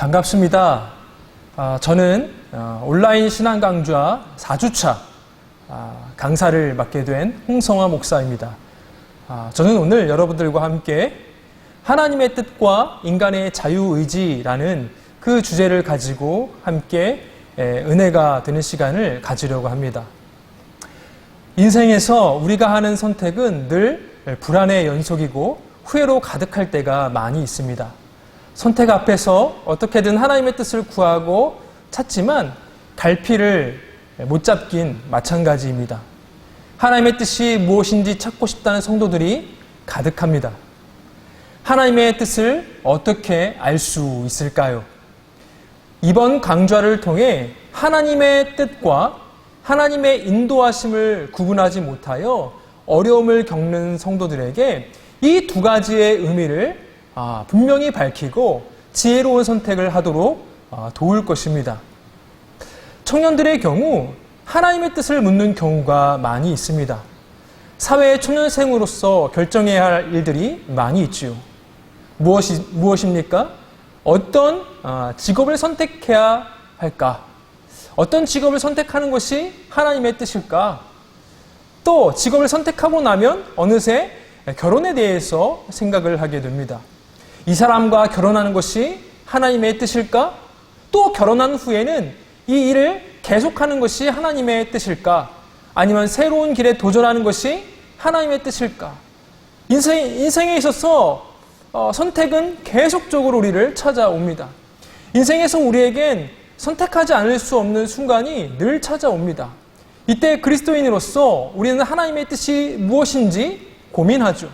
반갑습니다. 저는 온라인 신앙 강좌 4주차 강사를 맡게 된 홍성화 목사입니다. 저는 오늘 여러분들과 함께 하나님의 뜻과 인간의 자유의지라는 그 주제를 가지고 함께 은혜가 되는 시간을 가지려고 합니다. 인생에서 우리가 하는 선택은 늘 불안의 연속이고 후회로 가득할 때가 많이 있습니다. 선택 앞에서 어떻게든 하나님의 뜻을 구하고 찾지만 갈피를 못 잡긴 마찬가지입니다. 하나님의 뜻이 무엇인지 찾고 싶다는 성도들이 가득합니다. 하나님의 뜻을 어떻게 알 수 있을까요? 이번 강좌를 통해 하나님의 뜻과 하나님의 인도하심을 구분하지 못하여 어려움을 겪는 성도들에게 이 두 가지의 의미를 분명히 밝히고 지혜로운 선택을 하도록 도울 것입니다. 청년들의 경우 하나님의 뜻을 묻는 경우가 많이 있습니다. 사회의 초년생으로서 결정해야 할 일들이 많이 있지요. 무엇입니까? 어떤 직업을 선택해야 할까? 어떤 직업을 선택하는 것이 하나님의 뜻일까? 또 직업을 선택하고 나면 어느새 결혼에 대해서 생각을 하게 됩니다. 이 사람과 결혼하는 것이 하나님의 뜻일까? 또 결혼한 후에는 이 일을 계속하는 것이 하나님의 뜻일까? 아니면 새로운 길에 도전하는 것이 하나님의 뜻일까? 인생에 있어서 선택은 계속적으로 우리를 찾아옵니다. 인생에서 우리에겐 선택하지 않을 수 없는 순간이 늘 찾아옵니다. 이때 그리스도인으로서 우리는 하나님의 뜻이 무엇인지 고민하죠.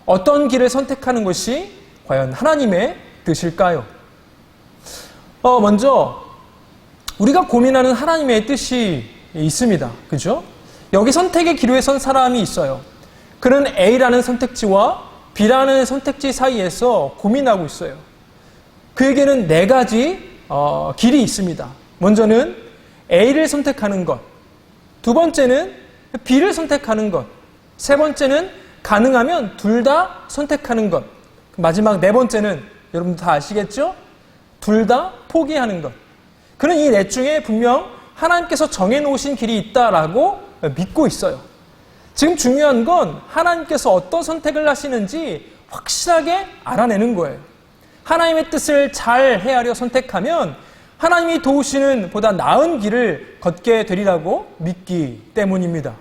어떤 길을 선택하는 것이 과연 하나님의 뜻일까요? 먼저 우리가 고민하는 하나님의 뜻이 있습니다. 그죠? 여기 선택의 기로에 선 사람이 있어요. 그는 A라는 선택지와 B라는 선택지 사이에서 고민하고 있어요. 그에게는 네 가지 길이 있습니다. 먼저는 A를 선택하는 것, 두 번째는 B를 선택하는 것, 세 번째는 가능하면 둘 다 선택하는 것, 마지막 네 번째는 여러분들 다 아시겠죠? 둘 다 포기하는 것. 그는 이 넷 중에 분명 하나님께서 정해놓으신 길이 있다라고 믿고 있어요. 지금 중요한 건 하나님께서 어떤 선택을 하시는지 확실하게 알아내는 거예요. 하나님의 뜻을 잘 헤아려 선택하면 하나님이 도우시는 보다 나은 길을 걷게 되리라고 믿기 때문입니다.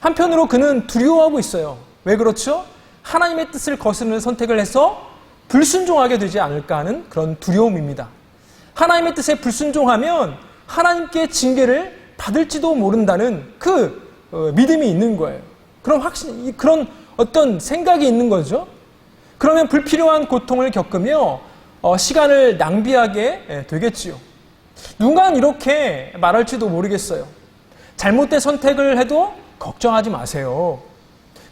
한편으로 그는 두려워하고 있어요. 왜 그렇죠? 하나님의 뜻을 거스르는 선택을 해서 불순종하게 되지 않을까 하는 그런 두려움입니다. 하나님의 뜻에 불순종하면 하나님께 징계를 받을지도 모른다는 그 믿음이 있는 거예요. 그런 어떤 생각이 있는 거죠. 그러면 불필요한 고통을 겪으며 시간을 낭비하게 되겠지요. 누군가는 이렇게 말할지도 모르겠어요. 잘못된 선택을 해도 걱정하지 마세요.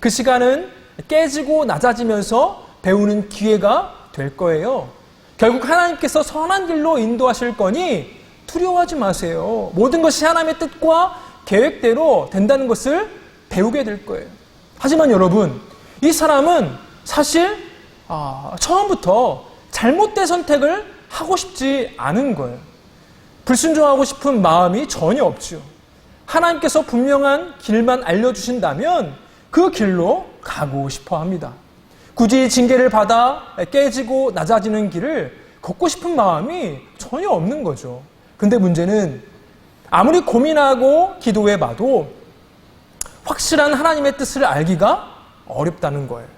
그 시간은 깨지고 낮아지면서 배우는 기회가 될 거예요. 결국 하나님께서 선한 길로 인도하실 거니 두려워하지 마세요. 모든 것이 하나님의 뜻과 계획대로 된다는 것을 배우게 될 거예요. 하지만 여러분, 이 사람은 사실 처음부터 잘못된 선택을 하고 싶지 않은 거예요. 불순종하고 싶은 마음이 전혀 없죠. 하나님께서 분명한 길만 알려주신다면 그 길로 가고 싶어 합니다. 굳이 징계를 받아 깨지고 낮아지는 길을 걷고 싶은 마음이 전혀 없는 거죠. 근데 문제는 아무리 고민하고 기도해봐도 확실한 하나님의 뜻을 알기가 어렵다는 거예요.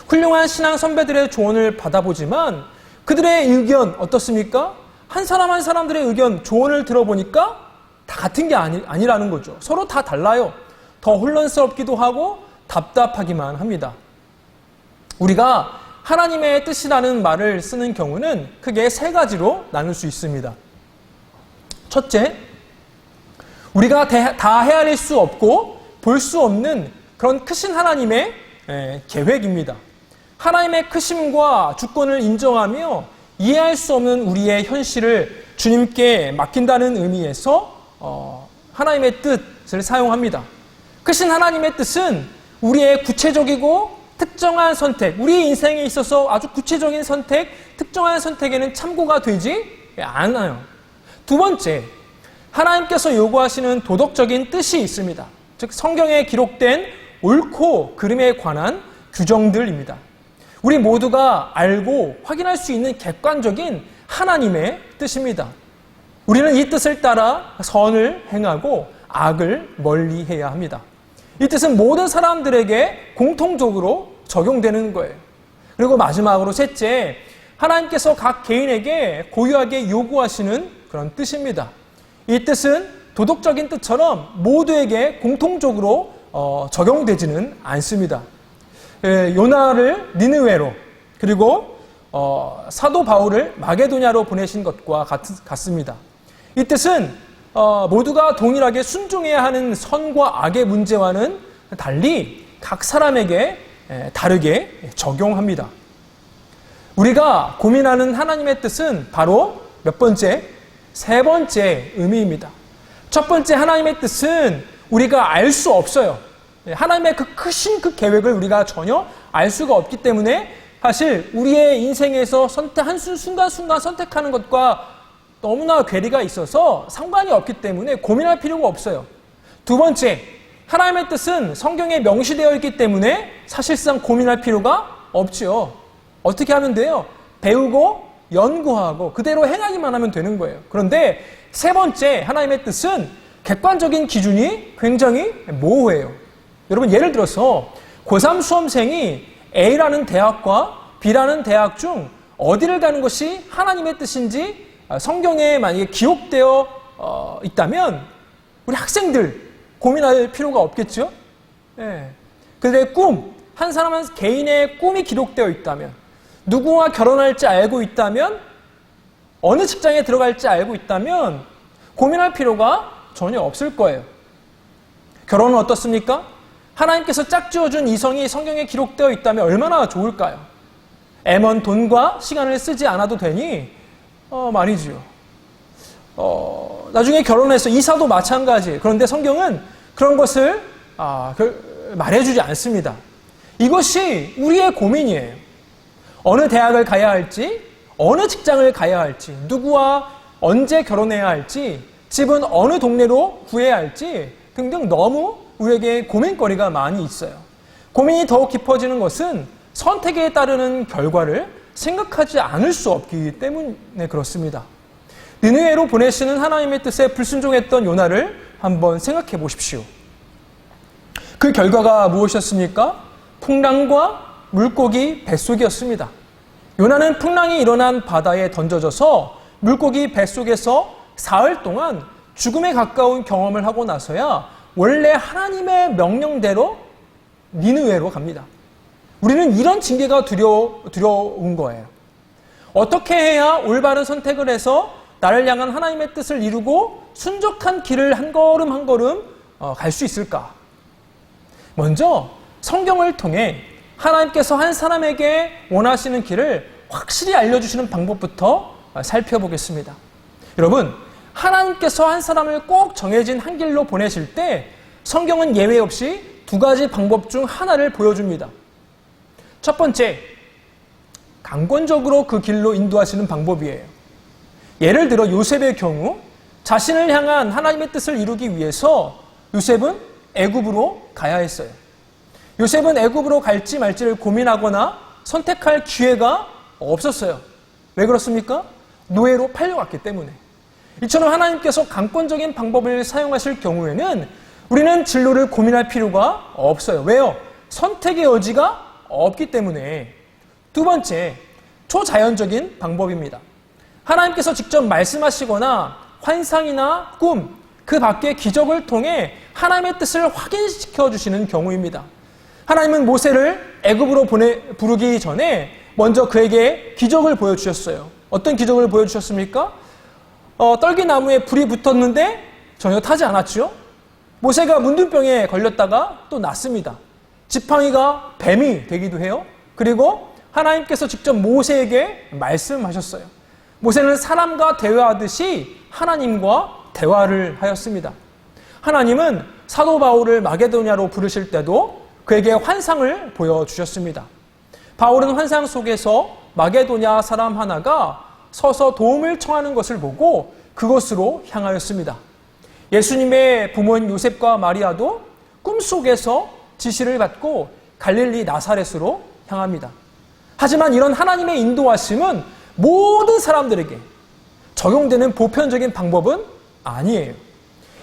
훌륭한 신앙 선배들의 조언을 받아보지만 그들의 의견 어떻습니까? 한 사람 한 사람들의 의견, 조언을 들어보니까 다 같은 게 아니라는 거죠. 서로 다 달라요. 더 혼란스럽기도 하고 답답하기만 합니다. 우리가 하나님의 뜻이라는 말을 쓰는 경우는 크게 세 가지로 나눌 수 있습니다. 첫째, 우리가 다 헤아릴 수 없고 볼 수 없는 그런 크신 하나님의 계획입니다. 하나님의 크심과 주권을 인정하며 이해할 수 없는 우리의 현실을 주님께 맡긴다는 의미에서 하나님의 뜻을 사용합니다. 크신 하나님의 뜻은 우리의 구체적이고 특정한 선택, 우리 인생에 있어서 아주 구체적인 선택, 특정한 선택에는 참고가 되지 않아요. 두 번째, 하나님께서 요구하시는 도덕적인 뜻이 있습니다. 즉 성경에 기록된 옳고 그름에 관한 규정들입니다. 우리 모두가 알고 확인할 수 있는 객관적인 하나님의 뜻입니다. 우리는 이 뜻을 따라 선을 행하고 악을 멀리해야 합니다. 이 뜻은 모든 사람들에게 공통적으로 적용되는 거예요. 그리고 마지막으로 셋째, 하나님께서 각 개인에게 고유하게 요구하시는 그런 뜻입니다. 이 뜻은 도덕적인 뜻처럼 모두에게 공통적으로 적용되지는 않습니다. 요나를 니느웨로 그리고 사도 바울을 마게도냐로 보내신 것과 같습니다. 이 뜻은 모두가 동일하게 순종해야 하는 선과 악의 문제와는 달리 각 사람에게 다르게 적용합니다. 우리가 고민하는 하나님의 뜻은 바로 몇 번째? 세 번째 의미입니다. 첫 번째 하나님의 뜻은 우리가 알 수 없어요. 하나님의 그 크신 그 계획을 우리가 전혀 알 수가 없기 때문에 사실 우리의 인생에서 순간순간 선택하는 것과 너무나 괴리가 있어서 상관이 없기 때문에 고민할 필요가 없어요. 두 번째, 하나님의 뜻은 성경에 명시되어 있기 때문에 사실상 고민할 필요가 없지요. 어떻게 하면 돼요? 배우고 연구하고 그대로 행하기만 하면 되는 거예요. 그런데 세 번째 하나님의 뜻은 객관적인 기준이 굉장히 모호해요. 여러분 예를 들어서 고3 수험생이 A라는 대학과 B라는 대학 중 어디를 가는 것이 하나님의 뜻인지 성경에 만약에 기록되어 있다면 우리 학생들 고민할 필요가 없겠죠? 예. 그들의 꿈, 한 사람은 개인의 꿈이 기록되어 있다면 누구와 결혼할지 알고 있다면 어느 직장에 들어갈지 알고 있다면 고민할 필요가 전혀 없을 거예요. 결혼은 어떻습니까? 하나님께서 짝지어준 이성이 성경에 기록되어 있다면 얼마나 좋을까요? M1 돈과 시간을 쓰지 않아도 되니 말이지요. 나중에 결혼해서 이사도 마찬가지예요. 그런데 성경은 그런 것을 말해주지 않습니다. 이것이 우리의 고민이에요. 어느 대학을 가야 할지, 어느 직장을 가야 할지, 누구와 언제 결혼해야 할지, 집은 어느 동네로 구해야 할지 등등 너무 우리에게 고민거리가 많이 있어요. 고민이 더욱 깊어지는 것은 선택에 따르는 결과를 생각하지 않을 수 없기 때문에 그렇습니다. 니느웨로 보내시는 하나님의 뜻에 불순종했던 요나를 한번 생각해 보십시오. 그 결과가 무엇이었습니까? 풍랑과 물고기 뱃속이었습니다. 요나는 풍랑이 일어난 바다에 던져져서 물고기 뱃속에서 사흘 동안 죽음에 가까운 경험을 하고 나서야 원래 하나님의 명령대로 니느웨로 갑니다. 우리는 이런 징계가 두려운 거예요. 어떻게 해야 올바른 선택을 해서 나를 향한 하나님의 뜻을 이루고 순적한 길을 한 걸음 한 걸음 갈 수 있을까? 먼저 성경을 통해 하나님께서 한 사람에게 원하시는 길을 확실히 알려주시는 방법부터 살펴보겠습니다. 여러분, 하나님께서 한 사람을 꼭 정해진 한 길로 보내실 때 성경은 예외 없이 두 가지 방법 중 하나를 보여줍니다. 첫 번째, 강권적으로 그 길로 인도하시는 방법이에요. 예를 들어 요셉의 경우 자신을 향한 하나님의 뜻을 이루기 위해서 요셉은 애굽으로 가야 했어요. 요셉은 애굽으로 갈지 말지를 고민하거나 선택할 기회가 없었어요. 왜 그렇습니까? 노예로 팔려갔기 때문에. 이처럼 하나님께서 강권적인 방법을 사용하실 경우에는 우리는 진로를 고민할 필요가 없어요. 왜요? 선택의 여지가 없기 때문에. 두 번째, 초자연적인 방법입니다. 하나님께서 직접 말씀하시거나 환상이나 꿈, 그 밖의 기적을 통해 하나님의 뜻을 확인시켜 주시는 경우입니다. 하나님은 모세를 애굽으로 부르기 전에 먼저 그에게 기적을 보여주셨어요. 어떤 기적을 보여주셨습니까? 떨기나무에 불이 붙었는데 전혀 타지 않았죠. 모세가 문둥병에 걸렸다가 또 낫습니다. 지팡이가 뱀이 되기도 해요. 그리고 하나님께서 직접 모세에게 말씀하셨어요. 모세는 사람과 대화하듯이 하나님과 대화를 하였습니다. 하나님은 사도 바울을 마게도냐로 부르실 때도 그에게 환상을 보여주셨습니다. 바울은 환상 속에서 마게도냐 사람 하나가 서서 도움을 청하는 것을 보고 그곳으로 향하였습니다. 예수님의 부모인 요셉과 마리아도 꿈속에서 지시를 받고 갈릴리 나사렛으로 향합니다. 하지만 이런 하나님의 인도하심은 모든 사람들에게 적용되는 보편적인 방법은 아니에요.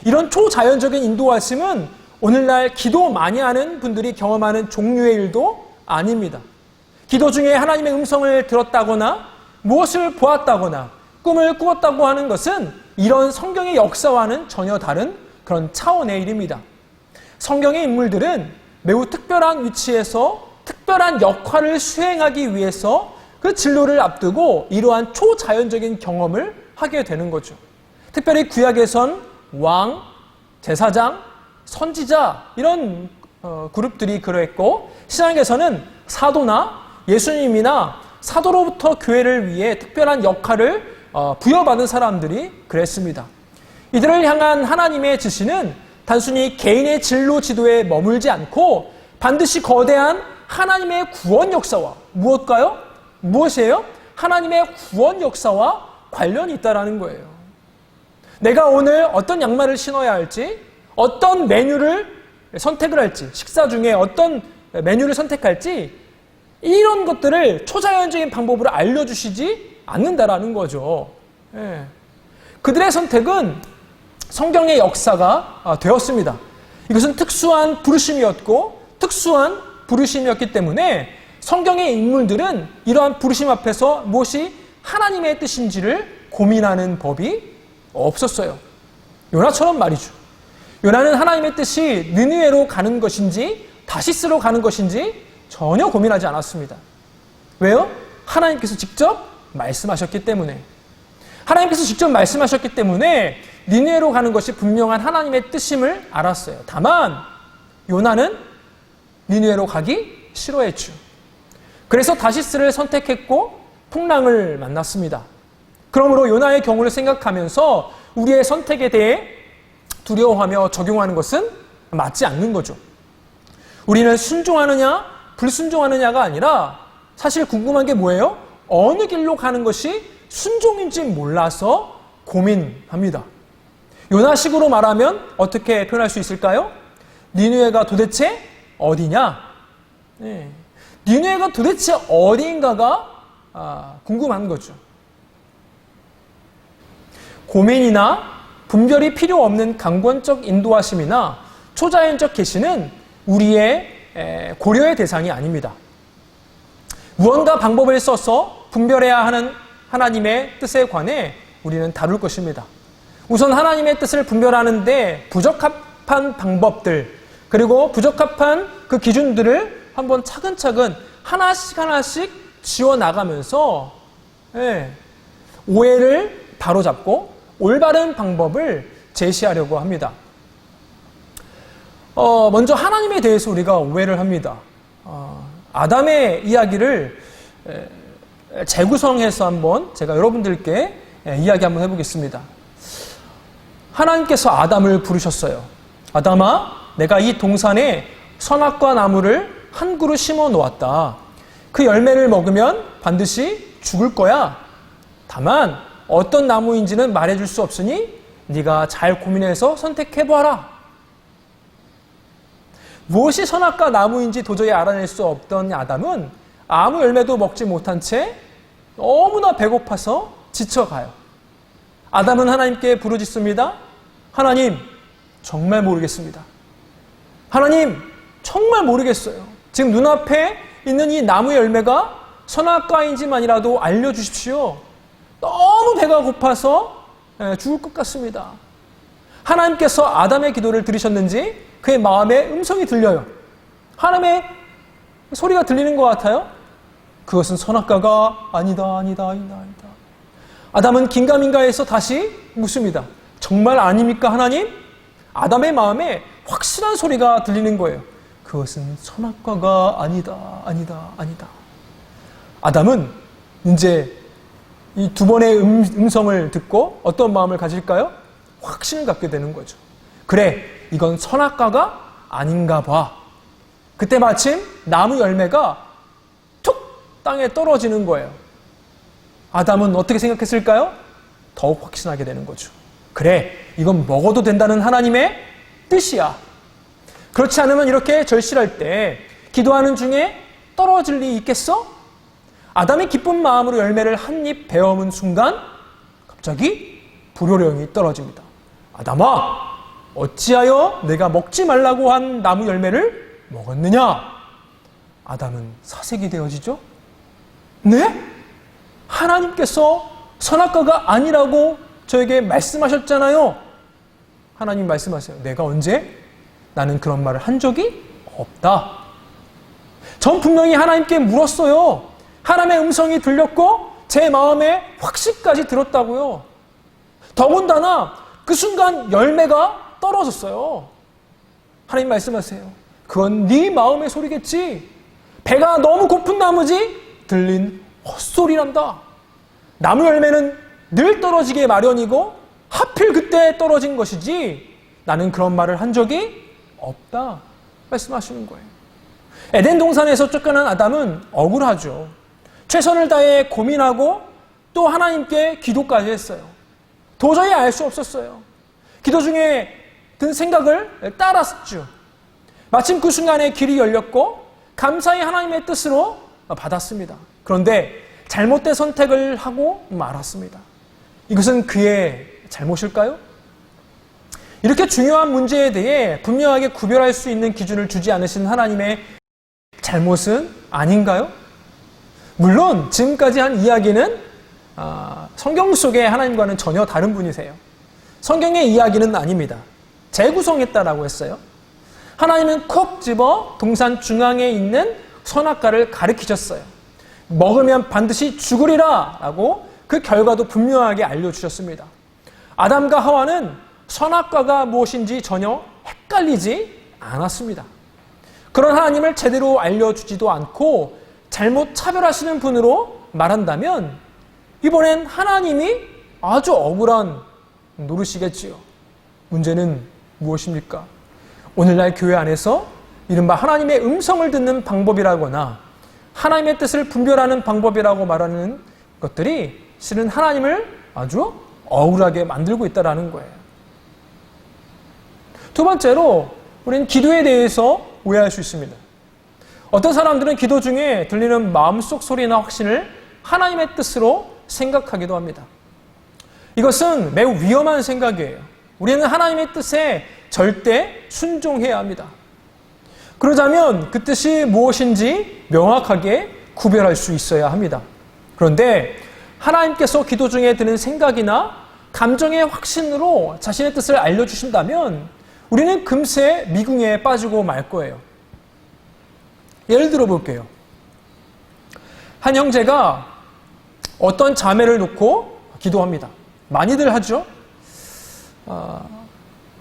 이런 초자연적인 인도하심은 오늘날 기도 많이 하는 분들이 경험하는 종류의 일도 아닙니다. 기도 중에 하나님의 음성을 들었다거나 무엇을 보았다거나 꿈을 꾸었다고 하는 것은 이런 성경의 역사와는 전혀 다른 그런 차원의 일입니다. 성경의 인물들은 매우 특별한 위치에서 특별한 역할을 수행하기 위해서 그 진로를 앞두고 이러한 초자연적인 경험을 하게 되는 거죠. 특별히 구약에선 왕, 제사장, 선지자 이런 그룹들이 그러했고 신약에서는 사도나 예수님이나 사도로부터 교회를 위해 특별한 역할을 부여받은 사람들이 그랬습니다. 이들을 향한 하나님의 지시는 단순히 개인의 진로 지도에 머물지 않고 반드시 거대한 하나님의 구원 역사와 무엇이에요? 하나님의 구원 역사와 관련이 있다는 거예요. 내가 오늘 어떤 양말을 신어야 할지, 어떤 메뉴를 선택을 할지, 식사 중에 어떤 메뉴를 선택할지 이런 것들을 초자연적인 방법으로 알려주시지 않는다라는 거죠. 예. 그들의 선택은 성경의 역사가 되었습니다. 이것은 특수한 부르심이었고 특수한 부르심이었기 때문에 성경의 인물들은 이러한 부르심 앞에서 무엇이 하나님의 뜻인지를 고민하는 법이 없었어요. 요나처럼 말이죠. 요나는 하나님의 뜻이 느느웨로 가는 것인지 다시스로 가는 것인지 전혀 고민하지 않았습니다. 왜요? 하나님께서 직접 말씀하셨기 때문에. 하나님께서 직접 말씀하셨기 때문에 니느웨로 가는 것이 분명한 하나님의 뜻임을 알았어요. 다만 요나는 니느웨로 가기 싫어했죠. 그래서 다시스를 선택했고 풍랑을 만났습니다. 그러므로 요나의 경우를 생각하면서 우리의 선택에 대해 두려워하며 적용하는 것은 맞지 않는 거죠. 우리는 순종하느냐 불순종하느냐가 아니라 사실 궁금한 게 뭐예요? 어느 길로 가는 것이 순종인지 몰라서 고민합니다. 요나식으로 말하면 어떻게 표현할 수 있을까요? 니느웨가 도대체 어디냐? 네. 니느웨가 도대체 어디인가가 궁금한 거죠. 고민이나 분별이 필요 없는 강권적 인도하심이나 초자연적 계시는 우리의 고려의 대상이 아닙니다. 무언가 방법을 써서 분별해야 하는 하나님의 뜻에 관해 우리는 다룰 것입니다. 우선 하나님의 뜻을 분별하는데 부적합한 방법들 그리고 부적합한 그 기준들을 한번 차근차근 하나씩 지워나가면서 오해를 바로잡고 올바른 방법을 제시하려고 합니다. 먼저 하나님에 대해서 우리가 오해를 합니다. 아담의 이야기를 재구성해서 한번 제가 여러분들께 이야기 한번 해보겠습니다. 하나님께서 아담을 부르셨어요. 아담아, 내가 이 동산에 선악과 나무를 한 그루 심어 놓았다. 그 열매를 먹으면 반드시 죽을 거야. 다만 어떤 나무인지는 말해줄 수 없으니 네가 잘 고민해서 선택해봐라. 무엇이 선악과 나무인지 도저히 알아낼 수 없던 아담은 아무 열매도 먹지 못한 채 너무나 배고파서 지쳐가요. 아담은 하나님께 부르짖습니다. 하나님, 정말 모르겠습니다. 하나님, 정말 모르겠어요. 지금 눈앞에 있는 이 나무 열매가 선악과인지만이라도 알려주십시오. 너무 배가 고파서 죽을 것 같습니다. 하나님께서 아담의 기도를 들으셨는지 그의 마음에 음성이 들려요. 하나님의 소리가 들리는 것 같아요. 그것은 선악과가 아니다. 아담은 긴가민가해서 다시 묻습니다. 정말 아닙니까 하나님? 아담의 마음에 확실한 소리가 들리는 거예요. 그것은 선악과가 아니다. 아담은 이제 이 두 번의 음성을 듣고 어떤 마음을 가질까요? 확신을 갖게 되는 거죠. 그래, 이건 선악과가 아닌가 봐. 그때 마침 나무 열매가 툭 땅에 떨어지는 거예요. 아담은 어떻게 생각했을까요? 더욱 확신하게 되는 거죠. 그래, 이건 먹어도 된다는 하나님의 뜻이야. 그렇지 않으면 이렇게 절실할 때 기도하는 중에 떨어질 리 있겠어? 아담이 기쁜 마음으로 열매를 한 입 베어문 순간 갑자기 불호령이 떨어집니다. 아담아, 어찌하여 내가 먹지 말라고 한 나무 열매를 먹었느냐? 아담은 사색이 되어지죠. 네? 하나님께서 선악과가 아니라고 저에게 말씀하셨잖아요. 하나님 말씀하세요. 내가 언제? 나는 그런 말을 한 적이 없다. 전 분명히 하나님께 물었어요. 하나님의 음성이 들렸고 제 마음에 확신까지 들었다고요. 더군다나 그 순간 열매가 떨어졌어요. 하나님 말씀하세요. 그건 네 마음의 소리겠지. 배가 너무 고픈 나머지 들린 헛소리란다. 나무 열매는 늘 떨어지게 마련이고 하필 그때 떨어진 것이지 나는 그런 말을 한 적이 없다 말씀하시는 거예요. 에덴 동산에서 쫓겨난 아담은 억울하죠. 최선을 다해 고민하고 또 하나님께 기도까지 했어요. 도저히 알 수 없었어요. 기도 중에 든 생각을 따랐죠. 마침 그 순간에 길이 열렸고 감사히 하나님의 뜻으로 받았습니다. 그런데 잘못된 선택을 하고 말았습니다. 이것은 그의 잘못일까요? 이렇게 중요한 문제에 대해 분명하게 구별할 수 있는 기준을 주지 않으신 하나님의 잘못은 아닌가요? 물론 지금까지 한 이야기는 성경 속의 하나님과는 전혀 다른 분이세요. 성경의 이야기는 아닙니다. 재구성했다라고 했어요. 하나님은 콕 집어 동산 중앙에 있는 선악과를 가르치셨어요. 먹으면 반드시 죽으리라 라고 그 결과도 분명하게 알려주셨습니다. 아담과 하와는 선악과가 무엇인지 전혀 헷갈리지 않았습니다. 그런 하나님을 제대로 알려주지도 않고 잘못 차별하시는 분으로 말한다면 이번엔 하나님이 아주 억울한 노릇이겠지요. 문제는 무엇입니까? 오늘날 교회 안에서 이른바 하나님의 음성을 듣는 방법이라거나 하나님의 뜻을 분별하는 방법이라고 말하는 것들이 실은 하나님을 아주 억울하게 만들고 있다는 거예요. 두 번째로 우리는 기도에 대해서 오해할 수 있습니다. 어떤 사람들은 기도 중에 들리는 마음속 소리나 확신을 하나님의 뜻으로 생각하기도 합니다. 이것은 매우 위험한 생각이에요. 우리는 하나님의 뜻에 절대 순종해야 합니다. 그러자면 그 뜻이 무엇인지 명확하게 구별할 수 있어야 합니다. 그런데 하나님께서 기도 중에 드는 생각이나 감정의 확신으로 자신의 뜻을 알려주신다면 우리는 금세 미궁에 빠지고 말 거예요. 예를 들어 볼게요. 한 형제가 어떤 자매를 놓고 기도합니다. 많이들 하죠.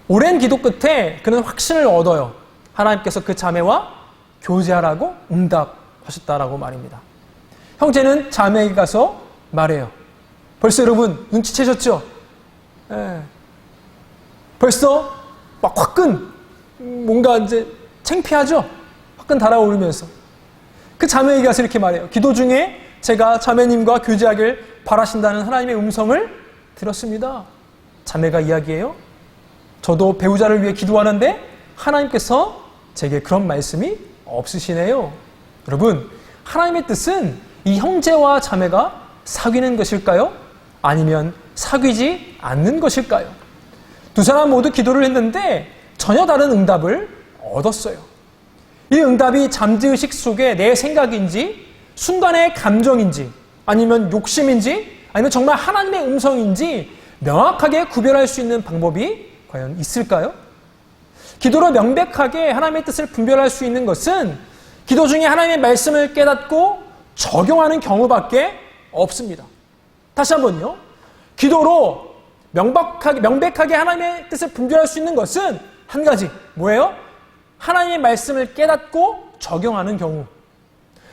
오랜 기도 끝에 그는 확신을 얻어요. 하나님께서 그 자매와 교제하라고 응답하셨다라고 말입니다. 형제는 자매에게 가서 말해요. 벌써 여러분 눈치채셨죠? 벌써 막 화끈 뭔가 이제 창피하죠? 화끈 달아오르면서 그 자매에게 가서 이렇게 말해요. 기도 중에 제가 자매님과 교제하길 바라신다는 하나님의 음성을 들었습니다. 자매가 이야기해요. 저도 배우자를 위해 기도하는데 하나님께서 제게 그런 말씀이 없으시네요. 여러분, 하나님의 뜻은 이 형제와 자매가 사귀는 것일까요? 아니면 사귀지 않는 것일까요? 두 사람 모두 기도를 했는데 전혀 다른 응답을 얻었어요. 이 응답이 잠재의식 속에 내 생각인지 순간의 감정인지 아니면 욕심인지 아니면 정말 하나님의 음성인지 명확하게 구별할 수 있는 방법이 과연 있을까요? 기도로 명백하게 하나님의 뜻을 분별할 수 있는 것은 기도 중에 하나님의 말씀을 깨닫고 적용하는 경우밖에 없습니다. 다시 한번요. 기도로 명백하게 하나님의 뜻을 분별할 수 있는 것은 한 가지, 뭐예요? 하나님의 말씀을 깨닫고 적용하는 경우.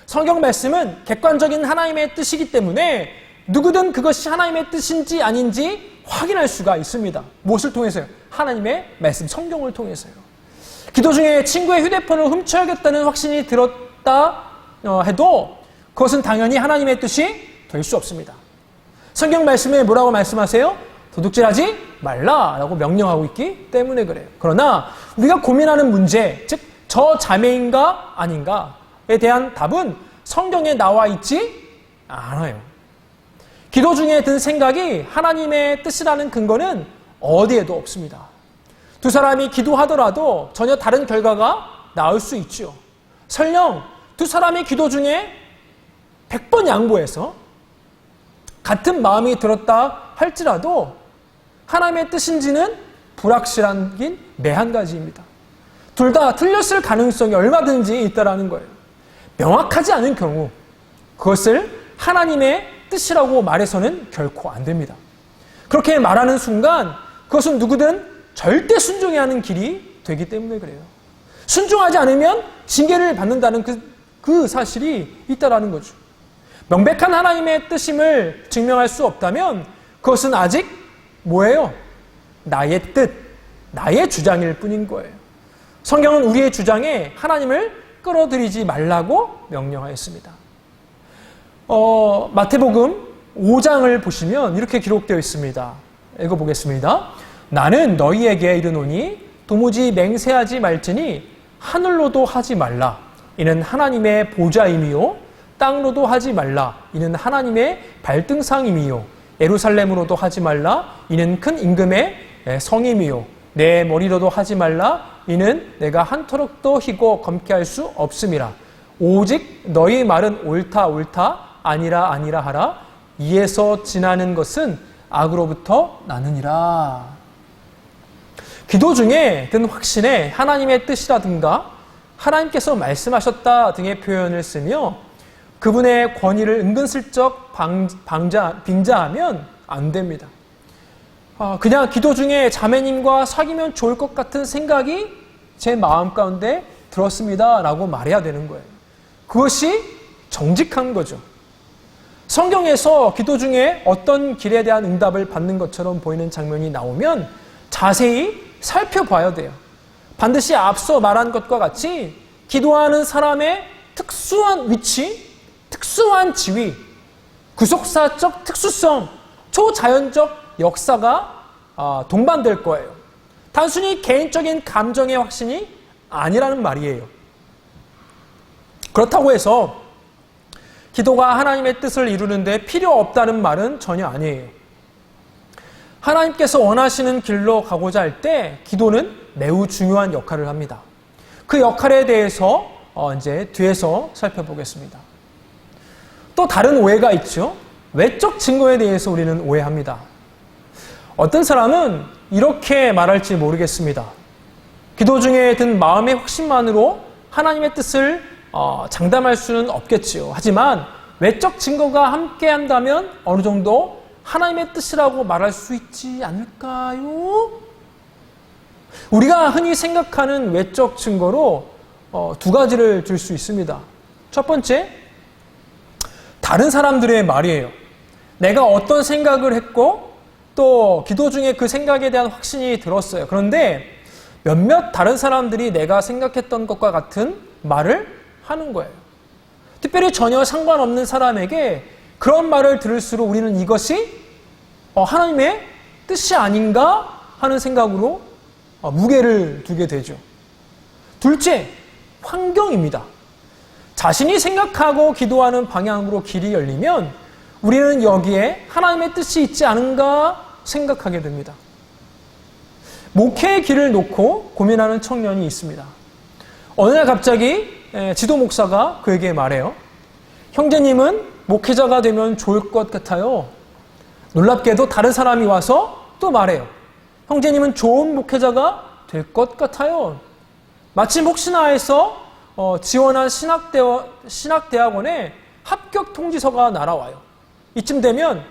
성경 말씀은 객관적인 하나님의 뜻이기 때문에 누구든 그것이 하나님의 뜻인지 아닌지 확인할 수가 있습니다. 무엇을 통해서요? 하나님의 말씀, 성경을 통해서요. 기도 중에 친구의 휴대폰을 훔쳐야겠다는 확신이 들었다 해도 그것은 당연히 하나님의 뜻이 될 수 없습니다. 성경 말씀에 뭐라고 말씀하세요? 도둑질하지 말라라고 명령하고 있기 때문에 그래요. 그러나 우리가 고민하는 문제, 즉 저 자매인가 아닌가에 대한 답은 성경에 나와 있지 않아요. 기도 중에 든 생각이 하나님의 뜻이라는 근거는 어디에도 없습니다. 두 사람이 기도하더라도 전혀 다른 결과가 나올 수 있죠. 설령 두 사람이 기도 중에 100번 양보해서 같은 마음이 들었다 할지라도 하나님의 뜻인지는 불확실한 긴 매한 가지입니다. 둘 다 틀렸을 가능성이 얼마든지 있다라는 거예요. 명확하지 않은 경우 그것을 하나님의 뜻이라고 말해서는 결코 안 됩니다. 그렇게 말하는 순간 그것은 누구든 절대 순종해야 하는 길이 되기 때문에 그래요. 순종하지 않으면 징계를 받는다는 그 사실이 있다라는 거죠. 명백한 하나님의 뜻임을 증명할 수 없다면 그것은 아직 뭐예요? 나의 뜻, 나의 주장일 뿐인 거예요. 성경은 우리의 주장에 하나님을 끌어들이지 말라고 명령하였습니다. 마태복음 5장을 보시면 이렇게 기록되어 있습니다. 읽어보겠습니다. 나는 너희에게 이르노니 도무지 맹세하지 말지니 하늘로도 하지 말라. 이는 하나님의 보좌임이요. 땅으로도 하지 말라. 이는 하나님의 발등상임이요. 예루살렘으로도 하지 말라. 이는 큰 임금의 성임이요. 내 머리로도 하지 말라. 이는 내가 한토록도 희고 검게 할 수 없음이라. 오직 너희 말은 옳다 옳다 아니라 아니라 하라. 이에서 지나는 것은 악으로부터 나느니라. 기도 중에 든 확신에 하나님의 뜻이라든가 하나님께서 말씀하셨다 등의 표현을 쓰며 그분의 권위를 은근슬쩍 빙자하면 안 됩니다. 그냥 기도 중에 자매님과 사귀면 좋을 것 같은 생각이 제 마음 가운데 들었습니다 라고 말해야 되는 거예요. 그것이 정직한 거죠. 성경에서 기도 중에 어떤 길에 대한 응답을 받는 것처럼 보이는 장면이 나오면 자세히 살펴봐야 돼요. 반드시 앞서 말한 것과 같이 기도하는 사람의 특수한 위치, 특수한 지위, 구속사적 특수성, 초자연적 역사가 동반될 거예요. 단순히 개인적인 감정의 확신이 아니라는 말이에요. 그렇다고 해서 기도가 하나님의 뜻을 이루는데 필요 없다는 말은 전혀 아니에요. 하나님께서 원하시는 길로 가고자 할 때 기도는 매우 중요한 역할을 합니다. 그 역할에 대해서 이제 뒤에서 살펴보겠습니다. 또 다른 오해가 있죠. 외적 증거에 대해서 우리는 오해합니다. 어떤 사람은 이렇게 말할지 모르겠습니다. 기도 중에 든 마음의 확신만으로 하나님의 뜻을 장담할 수는 없겠지요. 하지만 외적 증거가 함께 한다면 어느 정도 하나님의 뜻이라고 말할 수 있지 않을까요? 우리가 흔히 생각하는 외적 증거로 두 가지를 들 수 있습니다. 첫 번째, 다른 사람들의 말이에요. 내가 어떤 생각을 했고 또 기도 중에 그 생각에 대한 확신이 들었어요. 그런데 몇몇 다른 사람들이 내가 생각했던 것과 같은 말을 하는 거예요. 특별히 전혀 상관없는 사람에게 그런 말을 들을수록 우리는 이것이 하나님의 뜻이 아닌가 하는 생각으로 무게를 두게 되죠. 둘째, 환경입니다. 자신이 생각하고 기도하는 방향으로 길이 열리면 우리는 여기에 하나님의 뜻이 있지 않은가 생각하게 됩니다. 목회의 길을 놓고 고민하는 청년이 있습니다. 어느 날 갑자기 지도 목사가 그에게 말해요. 형제님은 목회자가 되면 좋을 것 같아요. 놀랍게도 다른 사람이 와서 또 말해요. 형제님은 좋은 목회자가 될 것 같아요. 마침 혹시나 해서 지원한 신학대학원에 합격 통지서가 날아와요. 이쯤 되면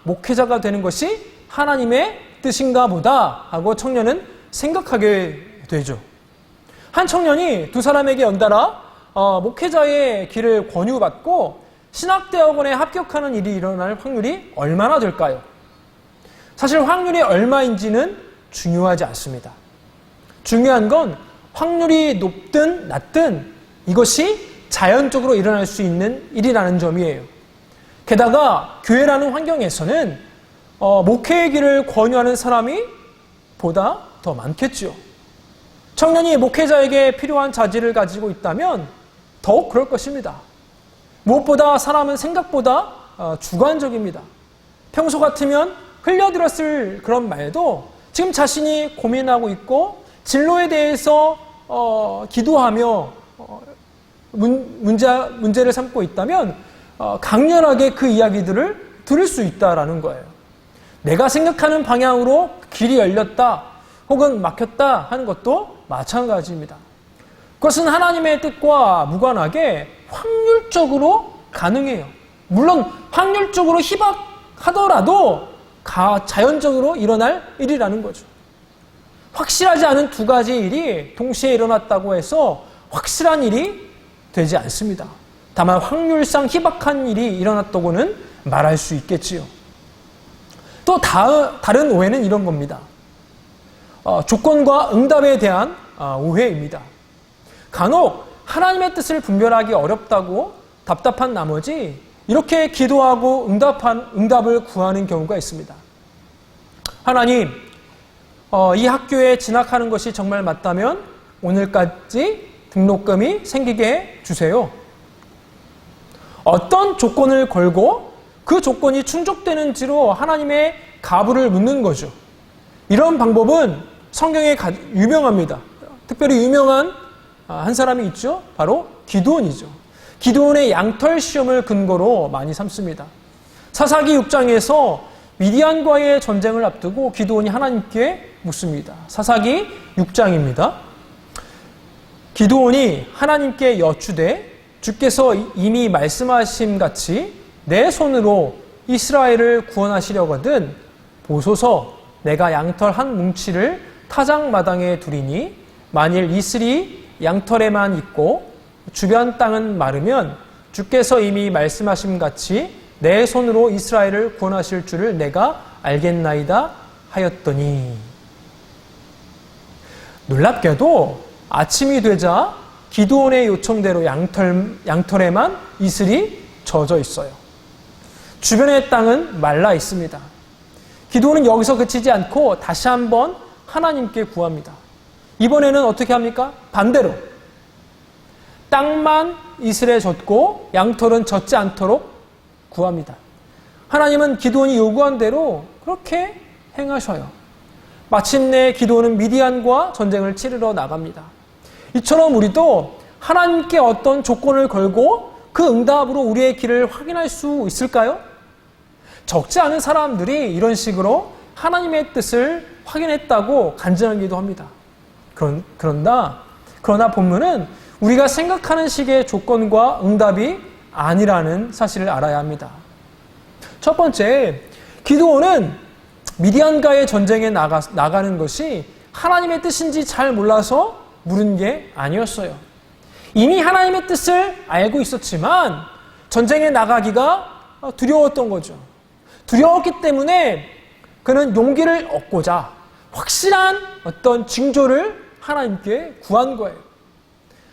목회자가 되는 것이 하나님의 뜻인가 보다 하고 청년은 생각하게 되죠. 한 청년이 두 사람에게 연달아 목회자의 길을 권유받고 신학대학원에 합격하는 일이 일어날 확률이 얼마나 될까요? 사실 확률이 얼마인지는 중요하지 않습니다. 중요한 건 확률이 높든 낮든 이것이 자연적으로 일어날 수 있는 일이라는 점이에요. 게다가 교회라는 환경에서는 목회의 길을 권유하는 사람이 보다 더 많겠죠. 청년이 목회자에게 필요한 자질을 가지고 있다면 더욱 그럴 것입니다. 무엇보다 사람은 생각보다 주관적입니다. 평소 같으면 흘려들었을 그런 말도 지금 자신이 고민하고 있고 진로에 대해서 기도하며 문제를 삼고 있다면 강렬하게 그 이야기들을 들을 수 있다라는 거예요. 내가 생각하는 방향으로 길이 열렸다 혹은 막혔다 하는 것도 마찬가지입니다. 그것은 하나님의 뜻과 무관하게 확률적으로 가능해요. 물론 확률적으로 희박하더라도 자연적으로 일어날 일이라는 거죠. 확실하지 않은 두 가지 일이 동시에 일어났다고 해서 확실한 일이 되지 않습니다. 다만 확률상 희박한 일이 일어났다고는 말할 수 있겠지요. 또 다른 오해는 이런 겁니다. 조건과 응답에 대한 오해입니다. 간혹 하나님의 뜻을 분별하기 어렵다고 답답한 나머지 이렇게 기도하고 응답을 구하는 경우가 있습니다. 하나님, 이 학교에 진학하는 것이 정말 맞다면 오늘까지 등록금이 생기게 해주세요. 어떤 조건을 걸고 그 조건이 충족되는지로 하나님의 가부를 묻는 거죠. 이런 방법은 성경에 유명합니다. 특별히 유명한 한 사람이 있죠. 바로 기드온이죠. 기드온의 양털 시험을 근거로 많이 삼습니다. 사사기 6장에서 미디안과의 전쟁을 앞두고 기드온이 하나님께 묻습니다. 사사기 6장입니다. 기드온이 하나님께 여쭈되 주께서 이미 말씀하심 같이 내 손으로 이스라엘을 구원하시려거든 보소서 내가 양털 한 뭉치를 타작마당에 두리니 만일 이슬이 양털에만 있고 주변 땅은 마르면 주께서 이미 말씀하심 같이 내 손으로 이스라엘을 구원하실 줄을 내가 알겠나이다 하였더니 놀랍게도 아침이 되자 기드온의 요청대로 양털에만 이슬이 젖어 있어요. 주변의 땅은 말라 있습니다. 기드온은 여기서 그치지 않고 다시 한번 하나님께 구합니다. 이번에는 어떻게 합니까? 반대로 땅만 이슬에 젖고 양털은 젖지 않도록 구합니다. 하나님은 기드온이 요구한 대로 그렇게 행하셔요. 마침내 기드온은 미디안과 전쟁을 치르러 나갑니다. 이처럼 우리도 하나님께 어떤 조건을 걸고 그 응답으로 우리의 길을 확인할 수 있을까요? 적지 않은 사람들이 이런 식으로 하나님의 뜻을 확인했다고 간증하기도 합니다. 그러나 본문은 우리가 생각하는 식의 조건과 응답이 아니라는 사실을 알아야 합니다. 첫 번째, 기드온은 미디안과의 전쟁에 나가는 것이 하나님의 뜻인지 잘 몰라서 물은 게 아니었어요. 이미 하나님의 뜻을 알고 있었지만 전쟁에 나가기가 두려웠던 거죠. 두려웠기 때문에 그는 용기를 얻고자 확실한 어떤 징조를 하나님께 구한 거예요.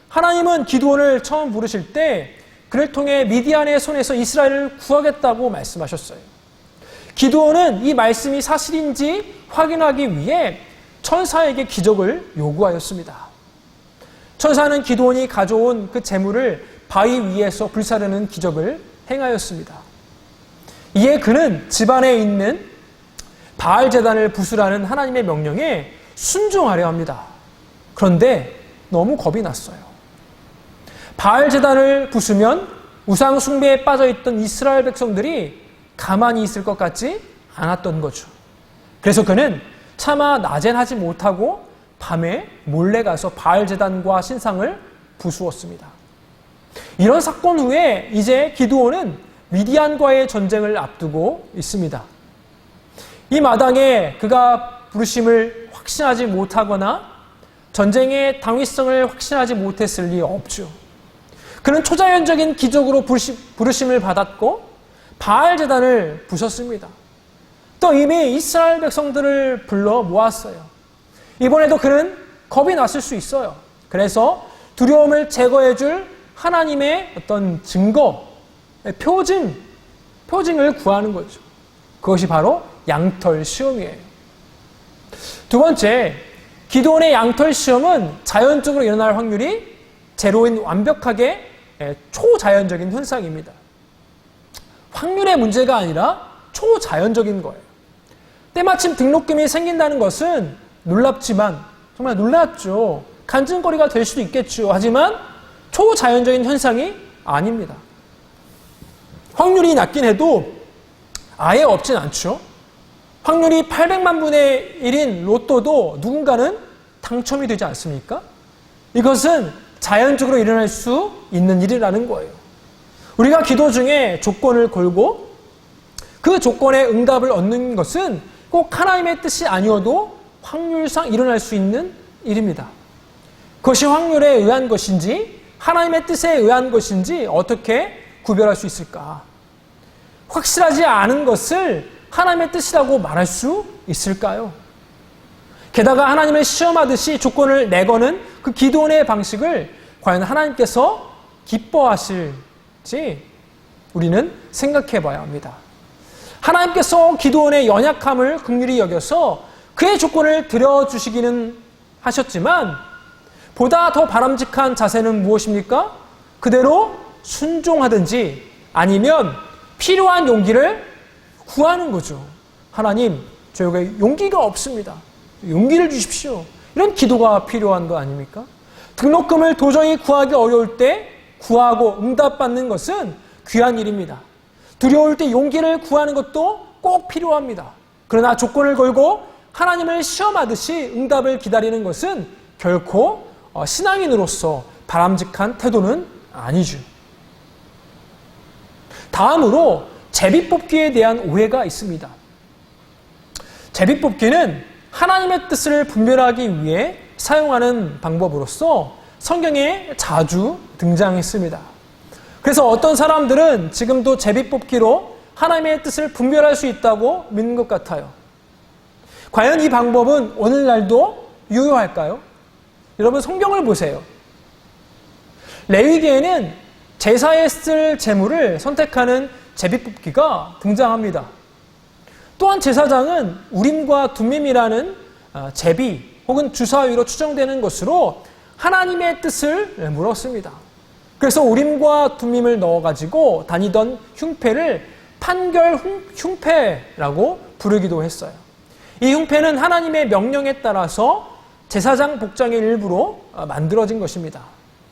하나님은 기드온을 처음 부르실 때 그를 통해 미디안의 손에서 이스라엘을 구하겠다고 말씀하셨어요. 기드온은 이 말씀이 사실인지 확인하기 위해 천사에게 기적을 요구하였습니다. 천사는 기드온이 가져온 그 재물을 바위 위에서 불사르는 기적을 행하였습니다. 이에 그는 집안에 있는 바알 제단을 부수라는 하나님의 명령에 순종하려 합니다. 그런데 너무 겁이 났어요. 바알 제단을 부수면 우상 숭배에 빠져있던 이스라엘 백성들이 가만히 있을 것 같지 않았던 거죠. 그래서 그는 차마 낮엔 하지 못하고 밤에 몰래 가서 바알 제단과 신상을 부수었습니다. 이런 사건 후에 이제 기드온은 미디안과의 전쟁을 앞두고 있습니다. 이 마당에 그가 부르심을 확신하지 못하거나 전쟁의 당위성을 확신하지 못했을 리 없죠. 그는 초자연적인 기적으로 부르심을 받았고 바알 제단을 부셨습니다. 또 이미 이스라엘 백성들을 불러 모았어요. 이번에도 그는 겁이 났을 수 있어요. 그래서 두려움을 제거해줄 하나님의 어떤 증거, 표징을 구하는 거죠. 그것이 바로 양털 시험이에요. 두 번째, 기드온의 양털 시험은 자연적으로 일어날 확률이 제로인 완벽하게 초자연적인 현상입니다. 확률의 문제가 아니라 초자연적인 거예요. 때마침 등록금이 생긴다는 것은 놀랍지만, 정말 놀랍죠. 간증거리가 될 수도 있겠죠. 하지만 초자연적인 현상이 아닙니다. 확률이 낮긴 해도 아예 없진 않죠. 확률이 800만 분의 1인 로또도 누군가는 당첨이 되지 않습니까? 이것은 자연적으로 일어날 수 있는 일이라는 거예요. 우리가 기도 중에 조건을 걸고 그 조건에 응답을 얻는 것은 꼭 하나님의 뜻이 아니어도 확률상 일어날 수 있는 일입니다. 그것이 확률에 의한 것인지 하나님의 뜻에 의한 것인지 어떻게 구별할 수 있을까? 확실하지 않은 것을 하나님의 뜻이라고 말할 수 있을까요? 게다가 하나님을 시험하듯이 조건을 내거는 그 기도원의 방식을 과연 하나님께서 기뻐하실지 우리는 생각해 봐야 합니다. 하나님께서 기도원의 연약함을 긍휼히 여겨서 그의 조건을 들여주시기는 하셨지만 보다 더 바람직한 자세는 무엇입니까? 그대로 순종하든지 아니면 필요한 용기를 구하는 거죠. 하나님, 저에게 용기가 없습니다. 용기를 주십시오. 이런 기도가 필요한 거 아닙니까? 등록금을 도저히 구하기 어려울 때 구하고 응답받는 것은 귀한 일입니다. 두려울 때 용기를 구하는 것도 꼭 필요합니다. 그러나 조건을 걸고 하나님을 시험하듯이 응답을 기다리는 것은 결코 신앙인으로서 바람직한 태도는 아니죠. 다음으로 제비뽑기에 대한 오해가 있습니다. 제비뽑기는 하나님의 뜻을 분별하기 위해 사용하는 방법으로서 성경에 자주 등장했습니다. 그래서 어떤 사람들은 지금도 제비뽑기로 하나님의 뜻을 분별할 수 있다고 믿는 것 같아요. 과연 이 방법은 오늘날도 유효할까요? 여러분 성경을 보세요. 레위기에는 제사에 쓸 제물을 선택하는 제비뽑기가 등장합니다. 또한 제사장은 우림과 둠밈이라는 제비 혹은 주사위로 추정되는 것으로 하나님의 뜻을 물었습니다. 그래서 우림과 둠밈을 넣어가지고 다니던 흉패를 판결 흉패라고 부르기도 했어요. 이 흉패는 하나님의 명령에 따라서 제사장 복장의 일부로 만들어진 것입니다.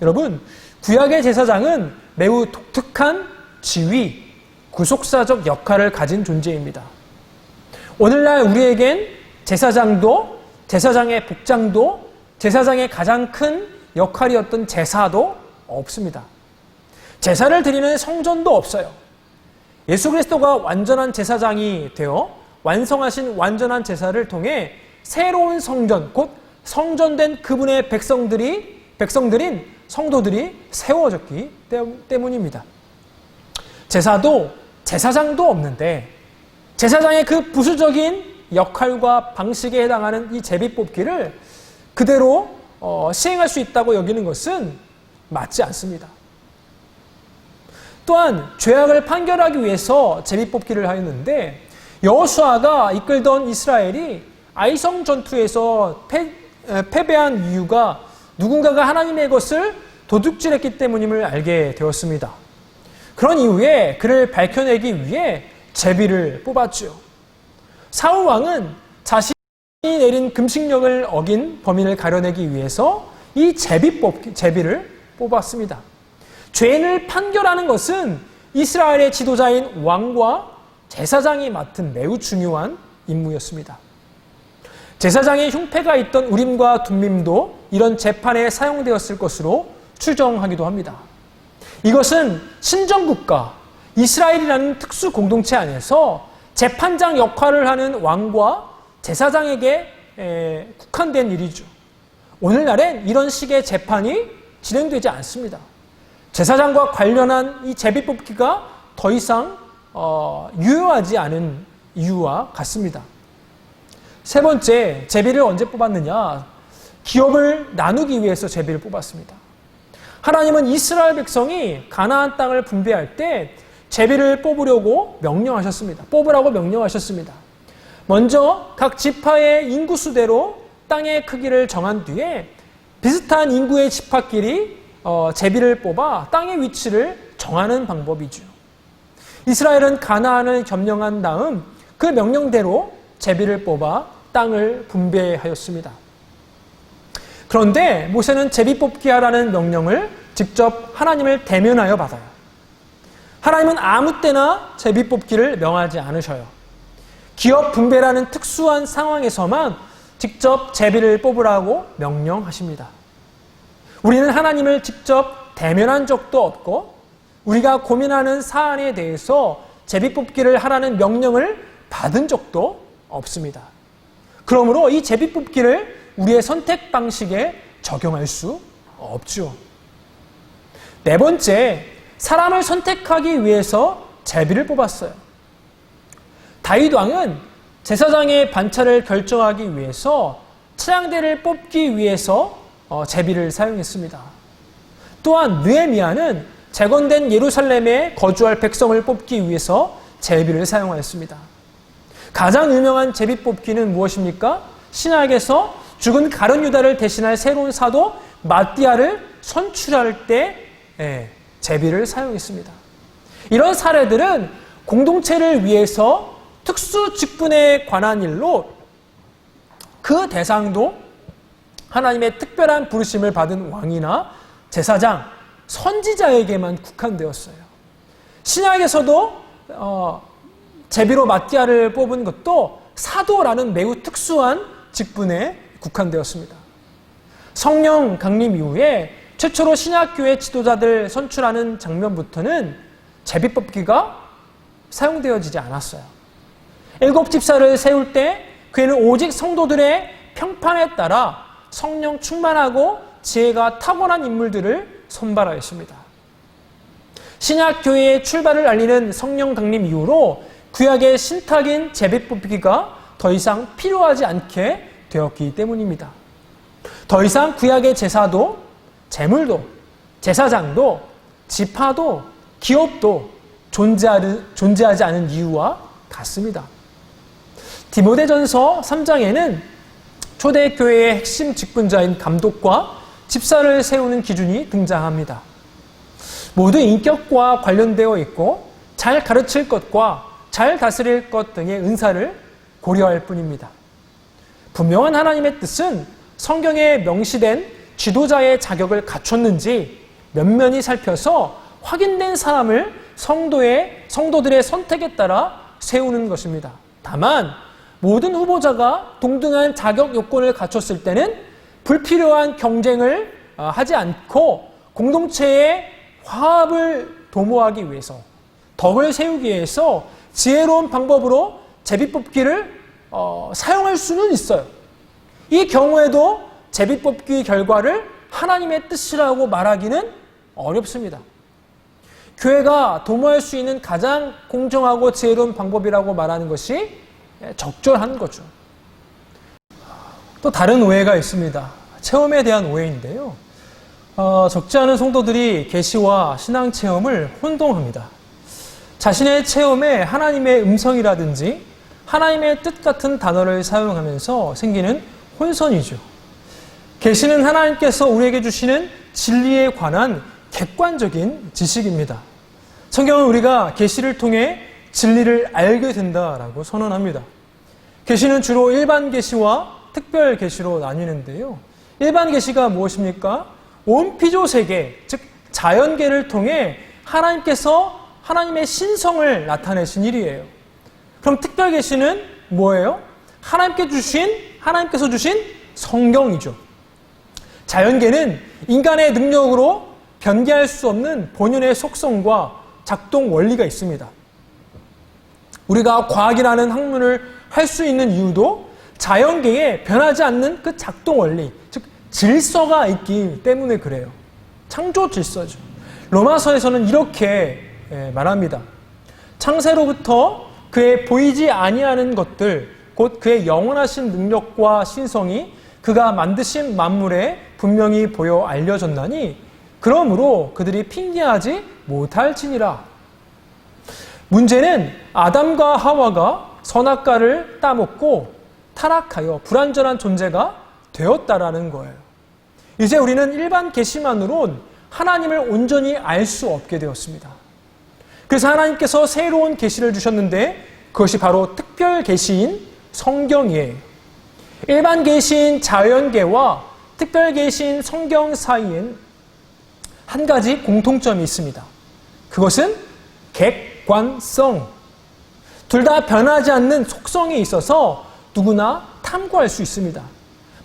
여러분, 구약의 제사장은 매우 독특한 지위, 구속사적 역할을 가진 존재입니다. 오늘날 우리에겐 제사장도, 제사장의 복장도, 제사장의 가장 큰 역할이었던 제사도 없습니다. 제사를 드리는 성전도 없어요. 예수 그리스도가 완전한 제사장이 되어 완성하신 완전한 제사를 통해 새로운 성전, 곧 성전된 그분의 백성들인 성도들이 세워졌기 때문입니다. 제사도 제사장도 없는데 제사장의 그 부수적인 역할과 방식에 해당하는 이 제비뽑기를 그대로 시행할 수 있다고 여기는 것은 맞지 않습니다. 또한 죄악을 판결하기 위해서 제비뽑기를 하였는데 여호수아가 이끌던 이스라엘이 아이성 전투에서 패배한 이유가 누군가가 하나님의 것을 도둑질했기 때문임을 알게 되었습니다. 그런 이후에 그를 밝혀내기 위해 제비를 뽑았죠. 사울 왕은 자신이 내린 금식령을 어긴 범인을 가려내기 위해서 이 제비를 뽑았습니다. 죄인을 판결하는 것은 이스라엘의 지도자인 왕과 제사장이 맡은 매우 중요한 임무였습니다. 제사장의 흉패가 있던 우림과 둠밈도 이런 재판에 사용되었을 것으로 추정하기도 합니다. 이것은 신정국가 이스라엘이라는 특수 공동체 안에서 재판장 역할을 하는 왕과 제사장에게 국한된 일이죠. 오늘날엔 이런 식의 재판이 진행되지 않습니다. 제사장과 관련한 이 제비뽑기가 더 이상 유효하지 않은 이유와 같습니다. 세 번째, 제비를 언제 뽑았느냐? 기업을 나누기 위해서 제비를 뽑았습니다. 하나님은 이스라엘 백성이 가나안 땅을 분배할 때 제비를 뽑으라고 명령하셨습니다. 먼저 각 지파의 인구수대로 땅의 크기를 정한 뒤에 비슷한 인구의 지파끼리 제비를 뽑아 땅의 위치를 정하는 방법이죠. 이스라엘은 가나안을 점령한 다음 그 명령대로 제비를 뽑아 땅을 분배하였습니다. 그런데 모세는 제비 뽑기 하라는 명령을 직접 하나님을 대면하여 받아요. 하나님은 아무 때나 제비 뽑기를 명하지 않으셔요. 기업 분배라는 특수한 상황에서만 직접 제비를 뽑으라고 명령하십니다. 우리는 하나님을 직접 대면한 적도 없고 우리가 고민하는 사안에 대해서 제비 뽑기를 하라는 명령을 받은 적도 없습니다. 그러므로 이 제비 뽑기를 우리의 선택 방식에 적용할 수 없죠. 네 번째, 사람을 선택하기 위해서 제비를 뽑았어요. 다윗 왕은 제사장의 반차를 결정하기 위해서 차량대를 뽑기 위해서 제비를 사용했습니다. 또한 느헤미야는 재건된 예루살렘에 거주할 백성을 뽑기 위해서 제비를 사용하였습니다. 가장 유명한 제비 뽑기는 무엇입니까? 신약에서 죽은 가룟 유다를 대신할 새로운 사도 마띠아를 선출할 때 제비를 사용했습니다. 이런 사례들은 공동체를 위해서 특수 직분에 관한 일로 그 대상도 하나님의 특별한 부르심을 받은 왕이나 제사장, 선지자에게만 국한되었어요. 신약에서도 제비로 마띠아를 뽑은 것도 사도라는 매우 특수한 직분에 국한되었습니다. 성령 강림 이후에 최초로 신약교회 지도자들 선출하는 장면부터는 제비 뽑기가 사용되어지지 않았어요. 7 집사를 세울 때 그에는 오직 성도들의 평판에 따라 성령 충만하고 지혜가 타고난 인물들을 선발하였습니다. 신약교회의 출발을 알리는 성령 강림 이후로 구약의 신탁인 제비 뽑기가 더 이상 필요하지 않게 되었기 때문입니다. 더 이상 구약의 제사도, 제물도, 제사장도, 지파도, 기업도 존재하지 않은 이유와 같습니다. 디모데전서 3장에는 초대교회의 핵심 직분자인 감독과 집사를 세우는 기준이 등장합니다. 모두 인격과 관련되어 있고 잘 가르칠 것과 잘 다스릴 것 등의 은사를 고려할 뿐입니다. 분명한 하나님의 뜻은 성경에 명시된 지도자의 자격을 갖췄는지 면면히 살펴서 확인된 사람을 성도들의 선택에 따라 세우는 것입니다. 다만 모든 후보자가 동등한 자격 요건을 갖췄을 때는 불필요한 경쟁을 하지 않고 공동체의 화합을 도모하기 위해서, 덕을 세우기 위해서 지혜로운 방법으로 제비뽑기를 사용할 수는 있어요. 이 경우에도 제비뽑기 결과를 하나님의 뜻이라고 말하기는 어렵습니다. 교회가 도모할 수 있는 가장 공정하고 지혜로운 방법이라고 말하는 것이 적절한 거죠. 또 다른 오해가 있습니다. 체험에 대한 오해인데요. 적지 않은 성도들이 계시와 신앙 체험을 혼동합니다. 자신의 체험에 하나님의 음성이라든지 하나님의 뜻 같은 단어를 사용하면서 생기는 혼선이죠. 계시는 하나님께서 우리에게 주시는 진리에 관한 객관적인 지식입니다. 성경은 우리가 계시를 통해 진리를 알게 된다라고 선언합니다. 계시는 주로 일반 계시와 특별 계시로 나뉘는데요. 일반 계시가 무엇입니까? 온 피조 세계, 즉 자연계를 통해 하나님께서 하나님의 신성을 나타내신 일이에요. 그럼 특별 계시는 뭐예요? 하나님께서 주신 성경이죠. 자연계는 인간의 능력으로 변개할 수 없는 본연의 속성과 작동 원리가 있습니다. 우리가 과학이라는 학문을 할 수 있는 이유도 자연계에 변하지 않는 그 작동 원리, 즉 질서가 있기 때문에 그래요. 창조 질서죠. 로마서에서는 이렇게 말합니다. 창세로부터 그의 보이지 아니하는 것들, 곧 그의 영원하신 능력과 신성이 그가 만드신 만물에 분명히 보여 알려졌나니 그러므로 그들이 핑계하지 못할지니라. 문제는 아담과 하와가 선악과를 따먹고 타락하여 불완전한 존재가 되었다라는 거예요. 이제 우리는 일반 계시만으론 하나님을 온전히 알 수 없게 되었습니다. 그래서 하나님께서 새로운 계시를 주셨는데 그것이 바로 특별 계시인 성경이에요. 일반 계시인 자연계와 특별 계시인 성경 사이엔 한 가지 공통점이 있습니다. 그것은 객관성. 둘 다 변하지 않는 속성이 있어서 누구나 탐구할 수 있습니다.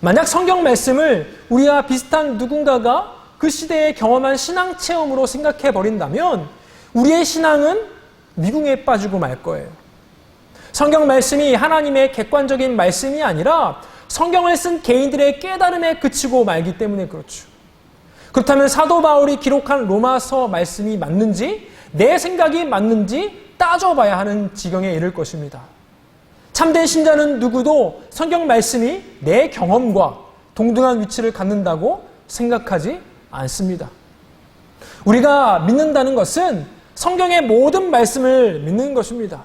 만약 성경 말씀을 우리와 비슷한 누군가가 그 시대에 경험한 신앙 체험으로 생각해 버린다면 우리의 신앙은 미궁에 빠지고 말 거예요. 성경 말씀이 하나님의 객관적인 말씀이 아니라 성경을 쓴 개인들의 깨달음에 그치고 말기 때문에 그렇죠. 그렇다면 사도 바울이 기록한 로마서 말씀이 맞는지 내 생각이 맞는지 따져봐야 하는 지경에 이를 것입니다. 참된 신자는 누구도 성경 말씀이 내 경험과 동등한 위치를 갖는다고 생각하지 않습니다. 우리가 믿는다는 것은 성경의 모든 말씀을 믿는 것입니다.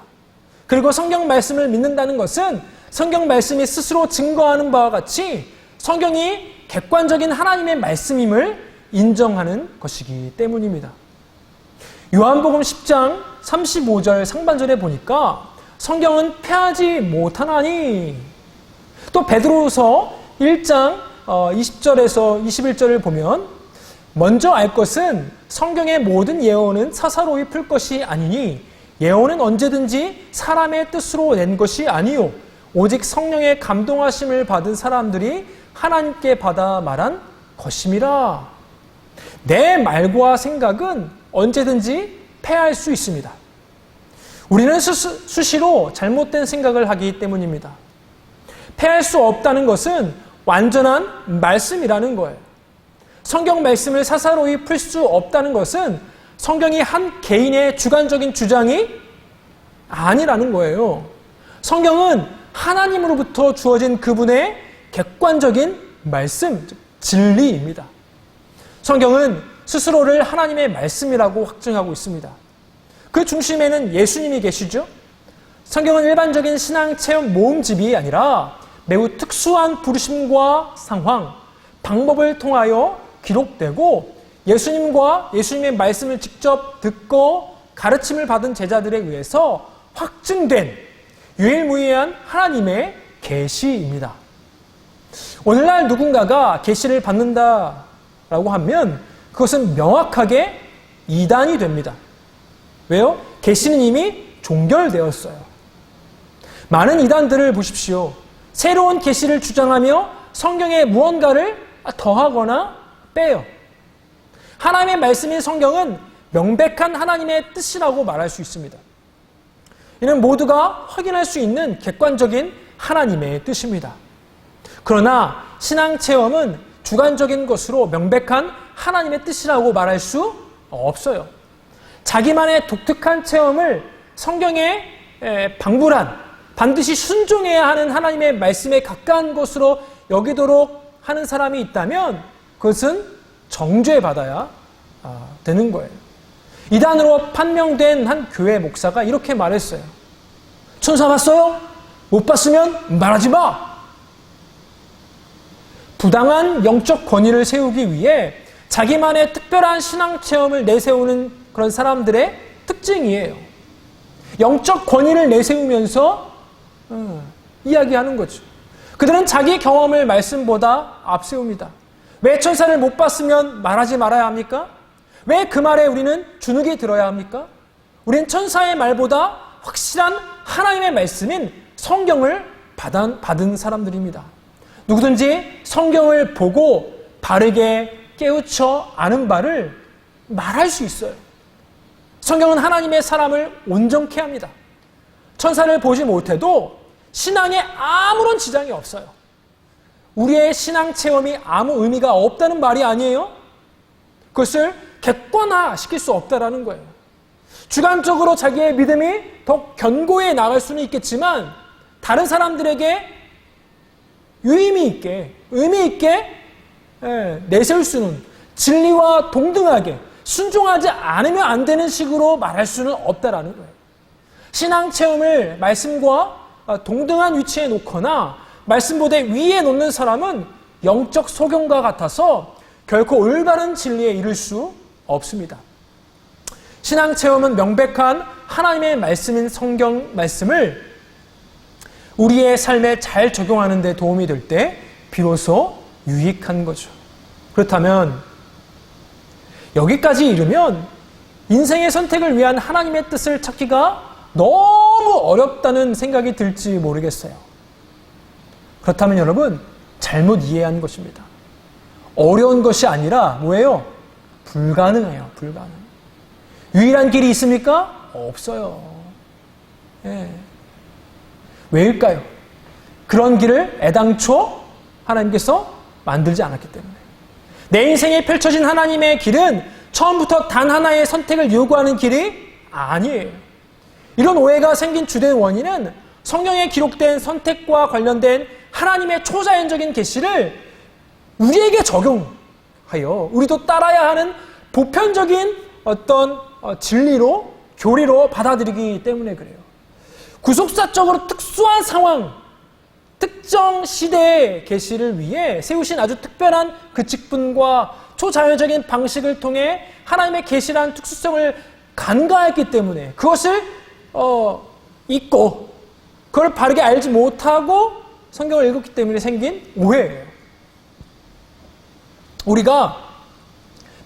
그리고 성경 말씀을 믿는다는 것은 성경 말씀이 스스로 증거하는 바와 같이 성경이 객관적인 하나님의 말씀임을 인정하는 것이기 때문입니다. 요한복음 10장 35절 상반절에 보니까 성경은 패하지 못하나니, 또 베드로서 1장 20절에서 21절을 보면 먼저 알 것은 성경의 모든 예언은 사사로이 풀 것이 아니니 예언은 언제든지 사람의 뜻으로 낸 것이 아니요 오직 성령의 감동하심을 받은 사람들이 하나님께 받아 말한 것임이라. 내 말과 생각은 언제든지 패할 수 있습니다. 우리는 수시로 잘못된 생각을 하기 때문입니다. 패할 수 없다는 것은 완전한 말씀이라는 거예요. 성경 말씀을 사사로이 풀 수 없다는 것은 성경이 한 개인의 주관적인 주장이 아니라는 거예요. 성경은 하나님으로부터 주어진 그분의 객관적인 말씀, 진리입니다. 성경은 스스로를 하나님의 말씀이라고 확증하고 있습니다. 그 중심에는 예수님이 계시죠. 성경은 일반적인 신앙 체험 모음집이 아니라 매우 특수한 부르심과 상황, 방법을 통하여 기록되고 예수님과 예수님의 말씀을 직접 듣고 가르침을 받은 제자들에 의해서 확증된 유일무이한 하나님의 계시입니다. 오늘날 누군가가 계시를 받는다라고 하면 그것은 명확하게 이단이 됩니다. 왜요? 계시는 이미 종결되었어요. 많은 이단들을 보십시오. 새로운 계시를 주장하며 성경에 무언가를 더하거나 빼요. 하나님의 말씀인 성경은 명백한 하나님의 뜻이라고 말할 수 있습니다. 이는 모두가 확인할 수 있는 객관적인 하나님의 뜻입니다. 그러나 신앙 체험은 주관적인 것으로 명백한 하나님의 뜻이라고 말할 수 없어요. 자기만의 독특한 체험을 성경에 방불한, 반드시 순종해야 하는 하나님의 말씀에 가까운 것으로 여기도록 하는 사람이 있다면 그것은 정죄받아야 되는 거예요. 이단으로 판명된 한 교회 목사가 이렇게 말했어요. 천사 봤어요? 못 봤으면 말하지 마. 부당한 영적 권위를 세우기 위해 자기만의 특별한 신앙 체험을 내세우는 그런 사람들의 특징이에요. 영적 권위를 내세우면서 이야기하는 거죠. 그들은 자기 경험을 말씀보다 앞세웁니다. 왜 천사를 못 봤으면 말하지 말아야 합니까? 왜 그 말에 우리는 주눅이 들어야 합니까? 우리는 천사의 말보다 확실한 하나님의 말씀인 성경을 받은 사람들입니다. 누구든지 성경을 보고 바르게 깨우쳐 아는 바를 말할 수 있어요. 성경은 하나님의 사람을 온전케 합니다. 천사를 보지 못해도 신앙에 아무런 지장이 없어요. 우리의 신앙 체험이 아무 의미가 없다는 말이 아니에요. 그것을 객관화시킬 수 없다라는 거예요. 주관적으로 자기의 믿음이 더 견고해 나갈 수는 있겠지만 다른 사람들에게 유의미 있게, 의미 있게 내세울 수는, 진리와 동등하게 순종하지 않으면 안 되는 식으로 말할 수는 없다라는 거예요. 신앙 체험을 말씀과 동등한 위치에 놓거나 말씀보다 위에 놓는 사람은 영적 소경과 같아서 결코 올바른 진리에 이를 수 없습니다. 신앙 체험은 명백한 하나님의 말씀인 성경 말씀을 우리의 삶에 잘 적용하는 데 도움이 될 때 비로소 유익한 거죠. 그렇다면 여기까지 이르면 인생의 선택을 위한 하나님의 뜻을 찾기가 너무 어렵다는 생각이 들지 모르겠어요. 그렇다면 여러분, 잘못 이해한 것입니다. 어려운 것이 아니라 뭐예요? 불가능해요. 불가능. 유일한 길이 있습니까? 없어요. 예. 왜일까요? 그런 길을 애당초 하나님께서 만들지 않았기 때문에. 내 인생에 펼쳐진 하나님의 길은 처음부터 단 하나의 선택을 요구하는 길이 아니에요. 이런 오해가 생긴 주된 원인은 성경에 기록된 선택과 관련된 하나님의 초자연적인 계시를 우리에게 적용하여 우리도 따라야 하는 보편적인 어떤 진리로, 교리로 받아들이기 때문에 그래요. 구속사적으로 특수한 상황, 특정 시대의 계시를 위해 세우신 아주 특별한 그 직분과 초자연적인 방식을 통해 하나님의 계시라는 특수성을 간과했기 때문에 그것을 잊고 그걸 바르게 알지 못하고 성경을 읽었기 때문에 생긴 오해예요. 우리가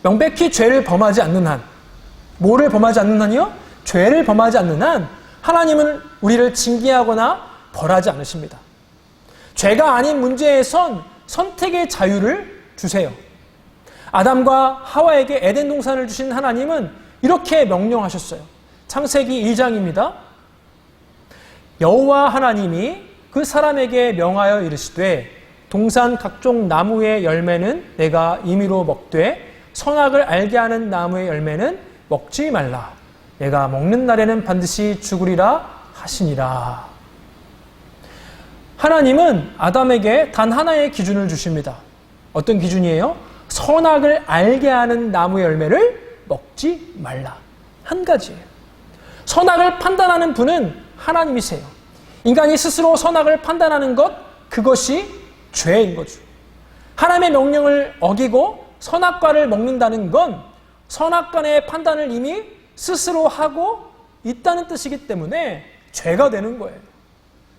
명백히 죄를 범하지 않는 한, 뭐를 범하지 않는 한이요? 죄를 범하지 않는 한 하나님은 우리를 징계하거나 벌하지 않으십니다. 죄가 아닌 문제에선 선택의 자유를 주세요. 아담과 하와에게 에덴 동산을 주신 하나님은 이렇게 명령하셨어요. 창세기 2장입니다. 여호와 하나님이 그 사람에게 명하여 이르시되 동산 각종 나무의 열매는 내가 임의로 먹되 선악을 알게 하는 나무의 열매는 먹지 말라. 내가 먹는 날에는 반드시 죽으리라 하시니라. 하나님은 아담에게 단 하나의 기준을 주십니다. 어떤 기준이에요? 선악을 알게 하는 나무의 열매를 먹지 말라. 한 가지예요. 선악을 판단하는 분은 하나님이세요. 인간이 스스로 선악을 판단하는 것, 그것이 죄인 거죠. 하나님의 명령을 어기고 선악과를 먹는다는 건 선악간의 판단을 이미 스스로 하고 있다는 뜻이기 때문에 죄가 되는 거예요.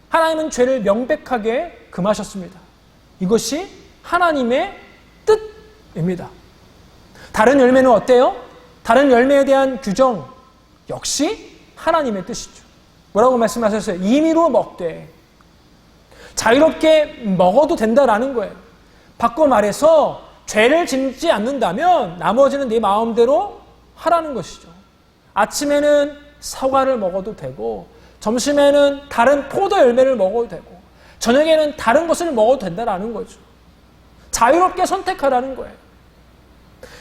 하나님은 죄를 명백하게 금하셨습니다. 이것이 하나님의 뜻입니다. 다른 열매는 어때요? 다른 열매에 대한 규정 역시 하나님의 뜻이죠. 뭐라고 말씀하셨어요? 임의로 먹되. 자유롭게 먹어도 된다라는 거예요. 바꿔 말해서 죄를 짓지 않는다면 나머지는 네 마음대로 하라는 것이죠. 아침에는 사과를 먹어도 되고 점심에는 다른 포도 열매를 먹어도 되고 저녁에는 다른 것을 먹어도 된다라는 거죠. 자유롭게 선택하라는 거예요.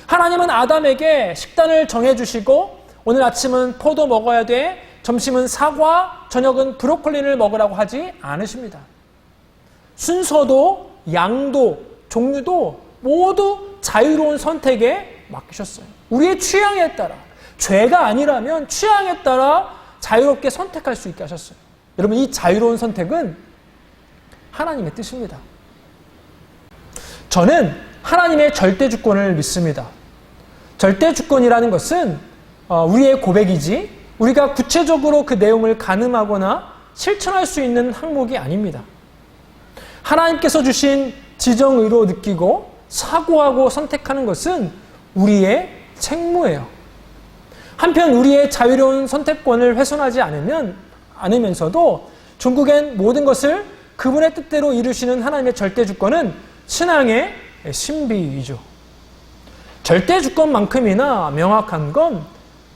하나님은 아담에게 식단을 정해주시고 오늘 아침은 포도 먹어야 돼, 점심은 사과, 저녁은 브로콜리를 먹으라고 하지 않으십니다. 순서도 양도 종류도 모두 자유로운 선택에 맡기셨어요. 우리의 취향에 따라, 죄가 아니라면 취향에 따라 자유롭게 선택할 수 있게 하셨어요. 여러분, 이 자유로운 선택은 하나님의 뜻입니다. 저는 하나님의 절대 주권을 믿습니다. 절대 주권이라는 것은 우리의 고백이지 우리가 구체적으로 그 내용을 가늠하거나 실천할 수 있는 항목이 아닙니다. 하나님께서 주신 지정의로 느끼고 사고하고 선택하는 것은 우리의 책무예요. 한편 우리의 자유로운 선택권을 훼손하지 않으면서도 종국엔 모든 것을 그분의 뜻대로 이루시는 하나님의 절대 주권은 신앙의 신비이죠. 절대 주권만큼이나 명확한 건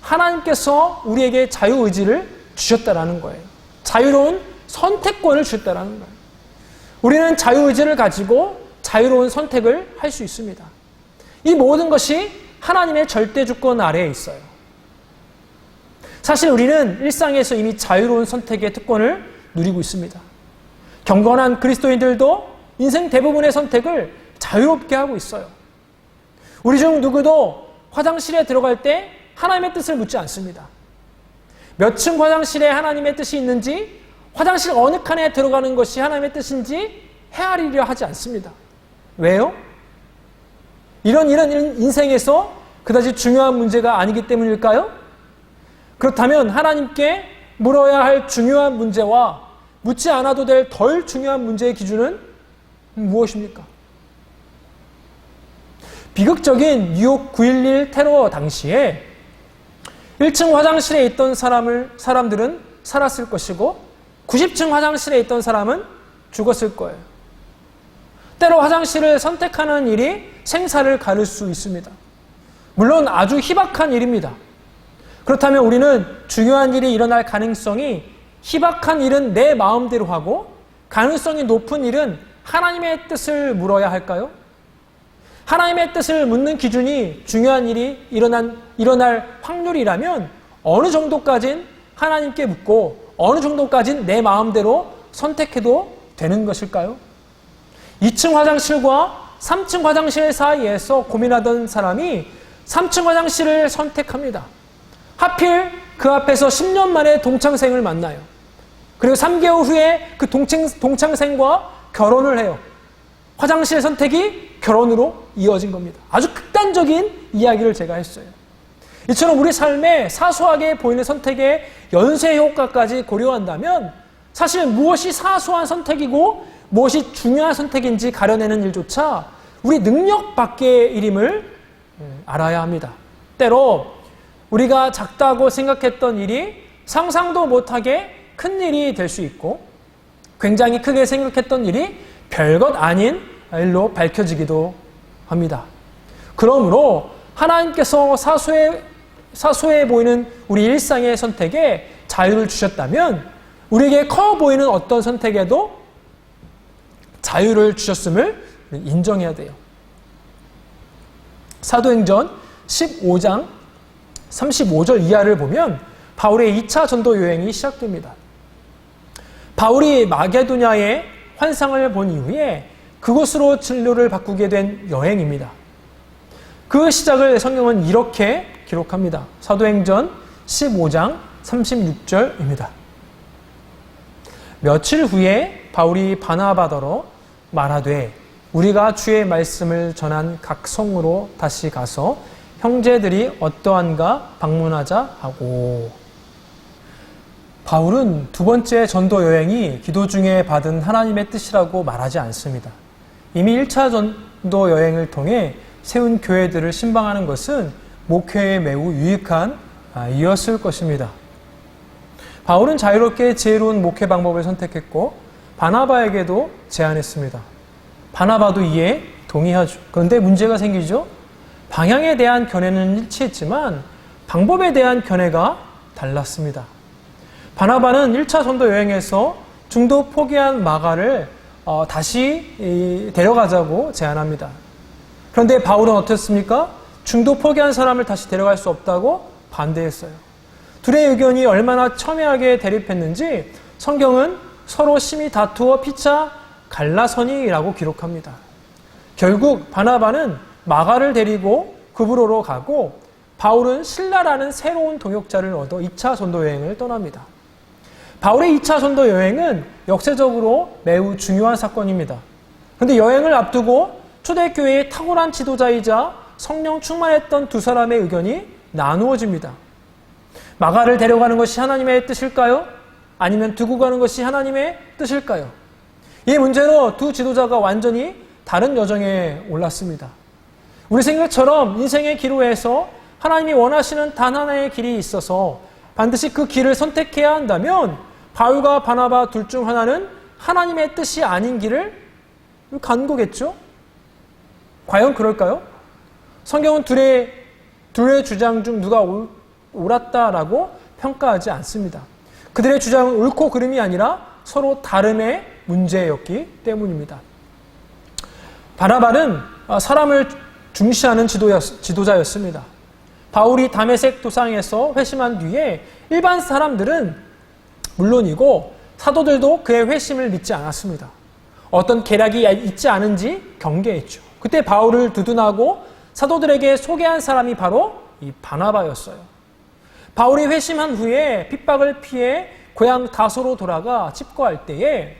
하나님께서 우리에게 자유의지를 주셨다라는 거예요. 자유로운 선택권을 주셨다라는 거예요. 우리는 자유의지를 가지고 자유로운 선택을 할 수 있습니다. 이 모든 것이 하나님의 절대 주권 아래에 있어요. 사실 우리는 일상에서 이미 자유로운 선택의 특권을 누리고 있습니다. 경건한 그리스도인들도 인생 대부분의 선택을 자유롭게 하고 있어요. 우리 중 누구도 화장실에 들어갈 때 하나님의 뜻을 묻지 않습니다. 몇 층 화장실에 하나님의 뜻이 있는지, 화장실 어느 칸에 들어가는 것이 하나님의 뜻인지 헤아리려 하지 않습니다. 왜요? 이런 인생에서 그다지 중요한 문제가 아니기 때문일까요? 그렇다면 하나님께 물어야 할 중요한 문제와 묻지 않아도 될 덜 중요한 문제의 기준은 무엇입니까? 비극적인 뉴욕 9.11 테러 당시에 1층 화장실에 있던 사람들은 살았을 것이고 90층 화장실에 있던 사람은 죽었을 거예요. 때로 화장실을 선택하는 일이 생사를 가를 수 있습니다. 물론 아주 희박한 일입니다. 그렇다면 우리는 중요한 일이 일어날 가능성이 희박한 일은 내 마음대로 하고 가능성이 높은 일은 하나님의 뜻을 물어야 할까요? 하나님의 뜻을 묻는 기준이 중요한 일이 일어날 확률이라면 어느 정도까진 하나님께 묻고 어느 정도까진 내 마음대로 선택해도 되는 것일까요? 2층 화장실과 3층 화장실 사이에서 고민하던 사람이 3층 화장실을 선택합니다. 하필 그 앞에서 10년 만에 동창생을 만나요. 그리고 3개월 후에 그 동창생과 결혼을 해요. 화장실 선택이 결혼으로 이어진 겁니다. 아주 극단적인 이야기를 제가 했어요. 이처럼 우리 삶에 사소하게 보이는 선택의 연쇄 효과까지 고려한다면 사실 무엇이 사소한 선택이고 무엇이 중요한 선택인지 가려내는 일조차 우리 능력 밖의 일임을 알아야 합니다. 때로 우리가 작다고 생각했던 일이 상상도 못하게 큰 일이 될 수 있고 굉장히 크게 생각했던 일이 별것 아닌 일로 밝혀지기도 합니다. 그러므로 하나님께서 사소해 보이는 우리 일상의 선택에 자유를 주셨다면 우리에게 커 보이는 어떤 선택에도 자유를 주셨음을 인정해야 돼요. 사도행전 15장 35절 이하를 보면 바울의 2차 전도 여행이 시작됩니다. 바울이 마게도냐의 환상을 본 이후에 그곳으로 진로를 바꾸게 된 여행입니다. 그 시작을 성경은 이렇게 기록합니다. 사도행전 15장 36절입니다. 며칠 후에 바울이 바나바더러 말하되 우리가 주의 말씀을 전한 각 성으로 다시 가서 형제들이 어떠한가 방문하자 하고. 바울은 두 번째 전도 여행이 기도 중에 받은 하나님의 뜻이라고 말하지 않습니다. 이미 1차 전도 여행을 통해 세운 교회들을 신방하는 것은 목회에 매우 유익한 일이었을 것입니다. 바울은 자유롭게 지혜로운 목회 방법을 선택했고 바나바에게도 제안했습니다. 바나바도 이에 동의하죠. 그런데 문제가 생기죠. 방향에 대한 견해는 일치했지만 방법에 대한 견해가 달랐습니다. 바나바는 1차 전도 여행에서 중도 포기한 마가를 다시 데려가자고 제안합니다. 그런데 바울은 어땠습니까? 중도 포기한 사람을 다시 데려갈 수 없다고 반대했어요. 둘의 의견이 얼마나 첨예하게 대립했는지 성경은 서로 심히 다투어 피차 갈라서니라고 기록합니다. 결국 바나바는 마가를 데리고 구브로로 가고 바울은 실라라는 새로운 동역자를 얻어 2차 전도 여행을 떠납니다. 바울의 2차 전도 여행은 역사적으로 매우 중요한 사건입니다. 그런데 여행을 앞두고 초대교회의 탁월한 지도자이자 성령 충만했던 두 사람의 의견이 나누어집니다. 마가를 데려가는 것이 하나님의 뜻일까요? 아니면 두고 가는 것이 하나님의 뜻일까요? 이 문제로 두 지도자가 완전히 다른 여정에 올랐습니다. 우리 생각처럼 인생의 기로에서 하나님이 원하시는 단 하나의 길이 있어서 반드시 그 길을 선택해야 한다면 바울과 바나바 둘 중 하나는 하나님의 뜻이 아닌 길을 간 거겠죠? 과연 그럴까요? 성경은 둘의 주장 중 누가 옳았다라고 평가하지 않습니다. 그들의 주장은 옳고 그름이 아니라 서로 다름의 문제였기 때문입니다. 바나바는 사람을 중시하는 지도자였습니다. 바울이 다메섹 도상에서 회심한 뒤에 일반 사람들은 물론이고 사도들도 그의 회심을 믿지 않았습니다. 어떤 계략이 있지 않은지 경계했죠. 그때 바울을 두둔하고 사도들에게 소개한 사람이 바로 이 바나바였어요. 바울이 회심한 후에 핍박을 피해 고향 다소로 돌아가 집거할 때에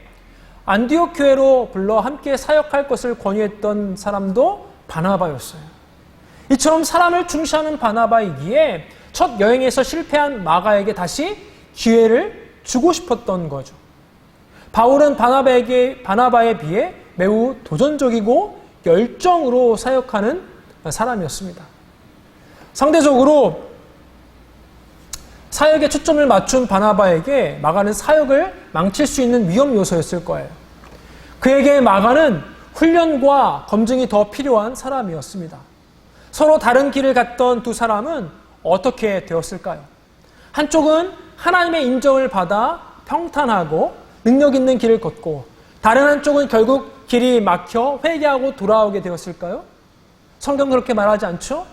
안디옥 교회로 불러 함께 사역할 것을 권유했던 사람도 바나바였어요. 이처럼 사람을 중시하는 바나바이기에 첫 여행에서 실패한 마가에게 다시 기회를 주고 싶었던 거죠. 바울은 바나바에 비해 매우 도전적이고 열정으로 사역하는 사람이었습니다. 상대적으로 사역에 초점을 맞춘 바나바에게 마가는 사역을 망칠 수 있는 위험 요소였을 거예요. 그에게 마가는 훈련과 검증이 더 필요한 사람이었습니다. 서로 다른 길을 갔던 두 사람은 어떻게 되었을까요? 한쪽은 하나님의 인정을 받아 평탄하고 능력 있는 길을 걷고, 다른 한쪽은 결국 길이 막혀 회개하고 돌아오게 되었을까요? 성경은 그렇게 말하지 않죠?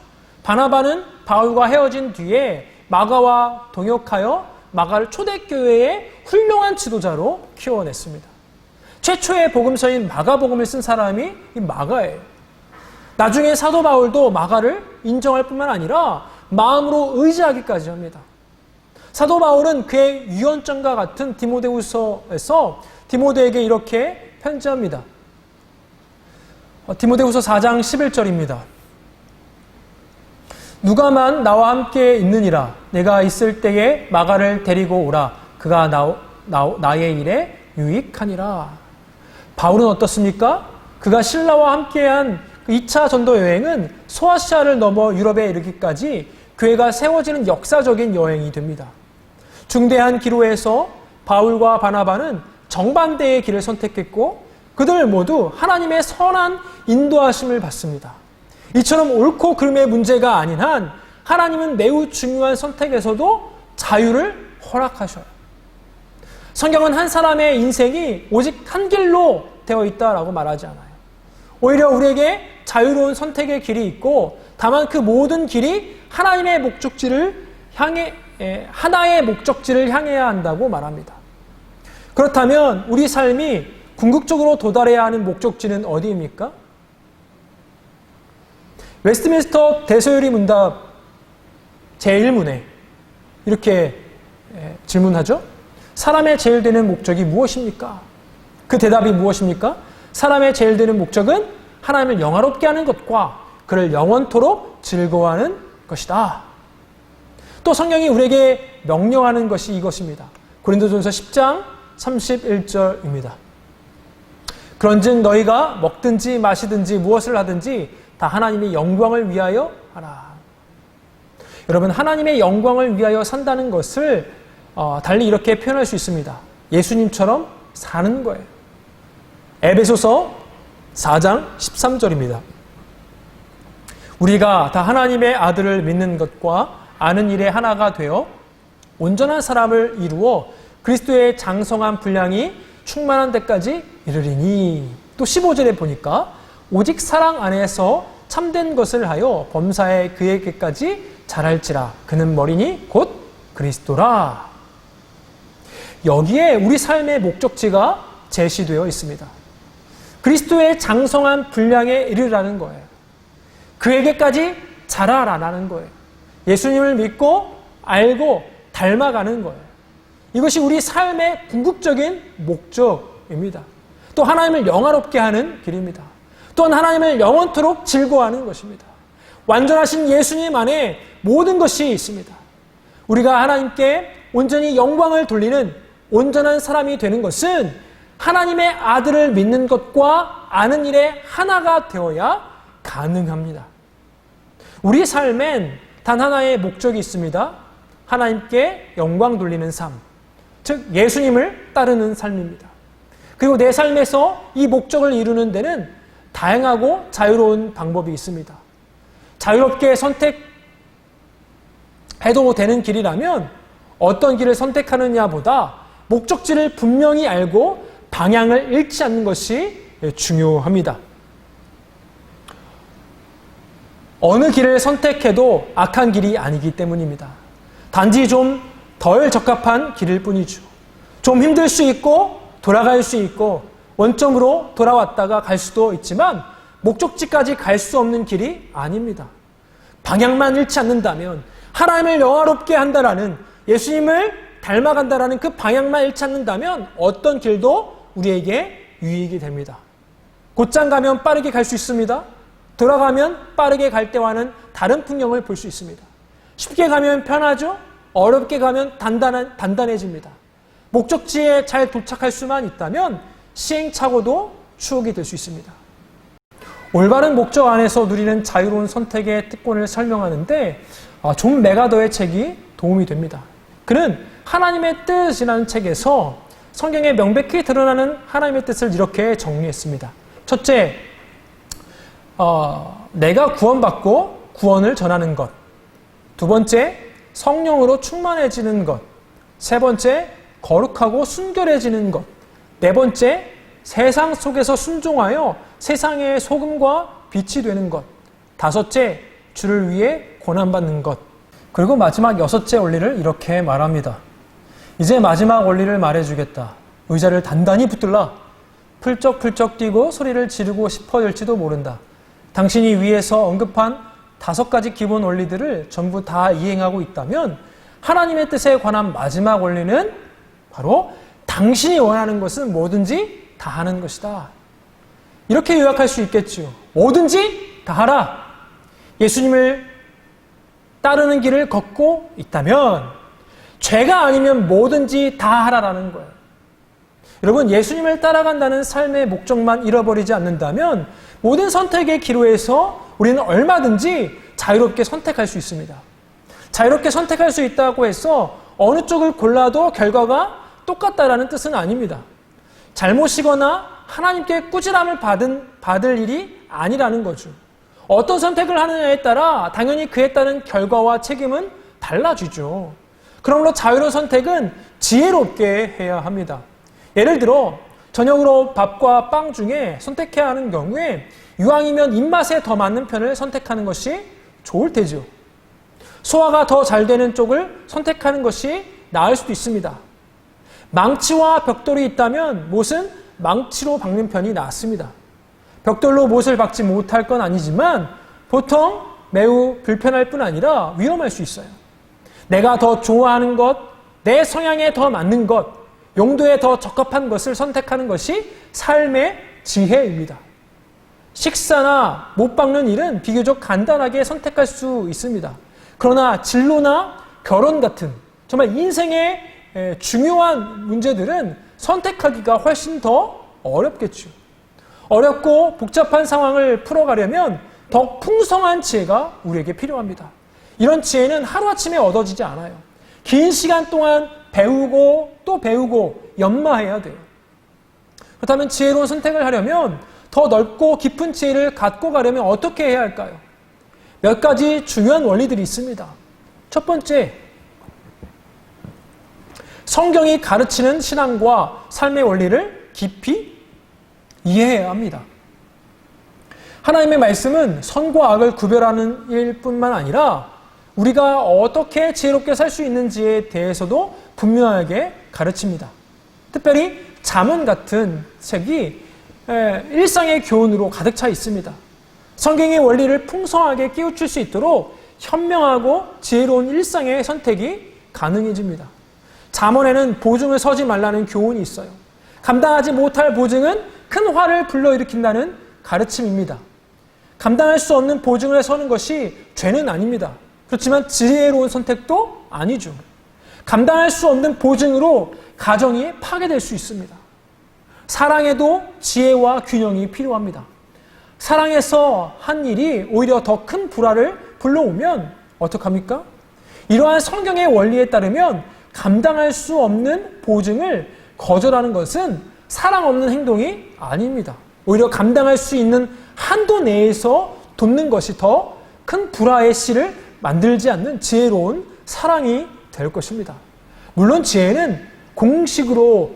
바나바는 바울과 헤어진 뒤에 마가와 동역하여 마가를 초대교회의 훌륭한 지도자로 키워냈습니다. 최초의 복음서인 마가복음을 쓴 사람이 이 마가예요. 나중에 사도 바울도 마가를 인정할 뿐만 아니라 마음으로 의지하기까지 합니다. 사도 바울은 그의 유언장과 같은 디모데후서에서 디모데에게 이렇게 편지합니다. 디모데후서 4장 11절입니다. 누가만 나와 함께 있느니라. 내가 있을 때에 마가를 데리고 오라. 그가 나의 일에 유익하니라. 바울은 어떻습니까? 그가 신라와 함께한 2차 전도 여행은 소아시아를 넘어 유럽에 이르기까지 교회가 세워지는 역사적인 여행이 됩니다. 중대한 기로에서 바울과 바나바는 정반대의 길을 선택했고 그들 모두 하나님의 선한 인도하심을 받습니다. 이처럼 옳고 그름의 문제가 아닌 한 하나님은 매우 중요한 선택에서도 자유를 허락하셔요. 성경은 한 사람의 인생이 오직 한 길로 되어 있다라고 말하지 않아요. 오히려 우리에게 자유로운 선택의 길이 있고, 다만 그 모든 길이 하나의 목적지를 향해야 한다고 말합니다. 그렇다면 우리 삶이 궁극적으로 도달해야 하는 목적지는 어디입니까? 웨스트민스터 대소요리 문답 제1문에 이렇게 질문하죠. 사람의 제일 되는 목적이 무엇입니까? 그 대답이 무엇입니까? 사람의 제일 되는 목적은 하나님을 영화롭게 하는 것과 그를 영원토록 즐거워하는 것이다. 또 성경이 우리에게 명령하는 것이 이것입니다. 고린도전서 10장 31절입니다. 그런즉 너희가 먹든지 마시든지 무엇을 하든지 다 하나님의 영광을 위하여 하라. 여러분, 하나님의 영광을 위하여 산다는 것을 달리 이렇게 표현할 수 있습니다. 예수님처럼 사는 거예요. 에베소서 4장 13절입니다. 우리가 다 하나님의 아들을 믿는 것과 아는 일에 하나가 되어 온전한 사람을 이루어 그리스도의 장성한 분량이 충만한 데까지 이르리니. 또 15절에 보니까 오직 사랑 안에서 참된 것을 하여 범사에 그에게까지 자랄지라. 그는 머리니 곧 그리스도라. 여기에 우리 삶의 목적지가 제시되어 있습니다. 그리스도의 장성한 분량에 이르라는 거예요. 그에게까지 자라라는 거예요. 예수님을 믿고 알고 닮아가는 거예요. 이것이 우리 삶의 궁극적인 목적입니다. 또 하나님을 영화롭게 하는 길입니다. 또한 하나님을 영원토록 즐거워하는 것입니다. 완전하신 예수님 안에 모든 것이 있습니다. 우리가 하나님께 온전히 영광을 돌리는 온전한 사람이 되는 것은 하나님의 아들을 믿는 것과 아는 일에 하나가 되어야 가능합니다. 우리 삶엔 단 하나의 목적이 있습니다. 하나님께 영광 돌리는 삶, 즉 예수님을 따르는 삶입니다. 그리고 내 삶에서 이 목적을 이루는 데는 다양하고 자유로운 방법이 있습니다. 자유롭게 선택해도 되는 길이라면 어떤 길을 선택하느냐보다 목적지를 분명히 알고 방향을 잃지 않는 것이 중요합니다. 어느 길을 선택해도 악한 길이 아니기 때문입니다. 단지 좀 덜 적합한 길일 뿐이죠. 좀 힘들 수 있고 돌아갈 수 있고 원점으로 돌아왔다가 갈 수도 있지만 목적지까지 갈 수 없는 길이 아닙니다. 방향만 잃지 않는다면, 하나님을 영화롭게 한다라는, 예수님을 닮아간다라는 그 방향만 잃지 않는다면 어떤 길도 우리에게 유익이 됩니다. 곧장 가면 빠르게 갈 수 있습니다. 돌아가면 빠르게 갈 때와는 다른 풍경을 볼 수 있습니다. 쉽게 가면 편하죠? 어렵게 가면 단단해집니다. 목적지에 잘 도착할 수만 있다면 시행착오도 추억이 될 수 있습니다. 올바른 목적 안에서 누리는 자유로운 선택의 특권을 설명하는데 존 맥아더의 책이 도움이 됩니다. 그는 하나님의 뜻이라는 책에서 성경에 명백히 드러나는 하나님의 뜻을 이렇게 정리했습니다. 첫째, 내가 구원받고 구원을 전하는 것. 두 번째, 성령으로 충만해지는 것. 세 번째, 거룩하고 순결해지는 것. 네 번째, 세상 속에서 순종하여 세상의 소금과 빛이 되는 것. 다섯째, 주를 위해 고난받는 것. 그리고 마지막 여섯째 원리를 이렇게 말합니다. 이제 마지막 원리를 말해주겠다. 의자를 단단히 붙들라. 풀쩍풀쩍 뛰고 소리를 지르고 싶어질지도 모른다. 당신이 위에서 언급한 5가지 기본 원리들을 전부 다 이행하고 있다면 하나님의 뜻에 관한 마지막 원리는 바로 당신이 원하는 것은 뭐든지 다 하는 것이다. 이렇게 요약할 수 있겠죠. 뭐든지 다 하라. 예수님을 따르는 길을 걷고 있다면 죄가 아니면 뭐든지 다 하라라는 거예요. 여러분, 예수님을 따라간다는 삶의 목적만 잃어버리지 않는다면 모든 선택의 기로에서 우리는 얼마든지 자유롭게 선택할 수 있습니다. 자유롭게 선택할 수 있다고 해서 어느 쪽을 골라도 결과가 똑같다라는 뜻은 아닙니다. 잘못이거나 하나님께 꾸지람을 받을 일이 아니라는 거죠. 어떤 선택을 하느냐에 따라 당연히 그에 따른 결과와 책임은 달라지죠. 그러므로 자유로운 선택은 지혜롭게 해야 합니다. 예를 들어 저녁으로 밥과 빵 중에 선택해야 하는 경우에 이왕이면 입맛에 더 맞는 편을 선택하는 것이 좋을 테죠. 소화가 더 잘 되는 쪽을 선택하는 것이 나을 수도 있습니다. 망치와 벽돌이 있다면 못은 망치로 박는 편이 낫습니다. 벽돌로 못을 박지 못할 건 아니지만 보통 매우 불편할 뿐 아니라 위험할 수 있어요. 내가 더 좋아하는 것, 내 성향에 더 맞는 것, 용도에 더 적합한 것을 선택하는 것이 삶의 지혜입니다. 식사나 못 박는 일은 비교적 간단하게 선택할 수 있습니다. 그러나 진로나 결혼 같은 정말 인생의 중요한 문제들은 선택하기가 훨씬 더 어렵겠죠. 어렵고 복잡한 상황을 풀어가려면 더 풍성한 지혜가 우리에게 필요합니다. 이런 지혜는 하루아침에 얻어지지 않아요. 긴 시간 동안 배우고 또 배우고 연마해야 돼요. 그렇다면 지혜로운 선택을 하려면 더 넓고 깊은 지혜를 갖고 가려면 어떻게 해야 할까요? 몇 가지 중요한 원리들이 있습니다. 첫 번째, 성경이 가르치는 신앙과 삶의 원리를 깊이 이해해야 합니다. 하나님의 말씀은 선과 악을 구별하는 일뿐만 아니라 우리가 어떻게 지혜롭게 살 수 있는지에 대해서도 분명하게 가르칩니다. 특별히 잠언 같은 책이 일상의 교훈으로 가득 차 있습니다. 성경의 원리를 풍성하게 깨우칠 수 있도록 현명하고 지혜로운 일상의 선택이 가능해집니다. 잠언에는 보증을 서지 말라는 교훈이 있어요. 감당하지 못할 보증은 큰 화를 불러일으킨다는 가르침입니다. 감당할 수 없는 보증을 서는 것이 죄는 아닙니다. 그렇지만 지혜로운 선택도 아니죠. 감당할 수 없는 보증으로 가정이 파괴될 수 있습니다. 사랑에도 지혜와 균형이 필요합니다. 사랑해서 한 일이 오히려 더 큰 불화를 불러오면 어떡합니까? 이러한 성경의 원리에 따르면 감당할 수 없는 보증을 거절하는 것은 사랑 없는 행동이 아닙니다. 오히려 감당할 수 있는 한도 내에서 돕는 것이 더 큰 불화의 씨를 만들지 않는 지혜로운 사랑이 될 것입니다. 물론 지혜는 공식으로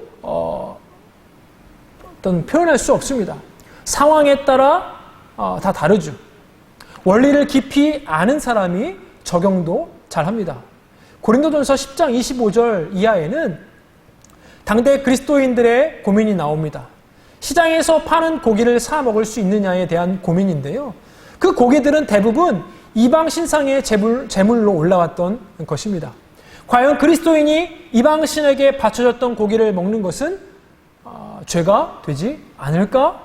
어떤 표현할 수 없습니다. 상황에 따라 다 다르죠. 원리를 깊이 아는 사람이 적용도 잘합니다. 고린도전서 10장 25절 이하에는 당대 그리스도인들의 고민이 나옵니다. 시장에서 파는 고기를 사 먹을 수 있느냐에 대한 고민인데요. 그 고기들은 대부분 이방 신상의 제물로 올라왔던 것입니다. 과연 그리스도인이 이방 신에게 바쳐졌던 고기를 먹는 것은 죄가 되지 않을까?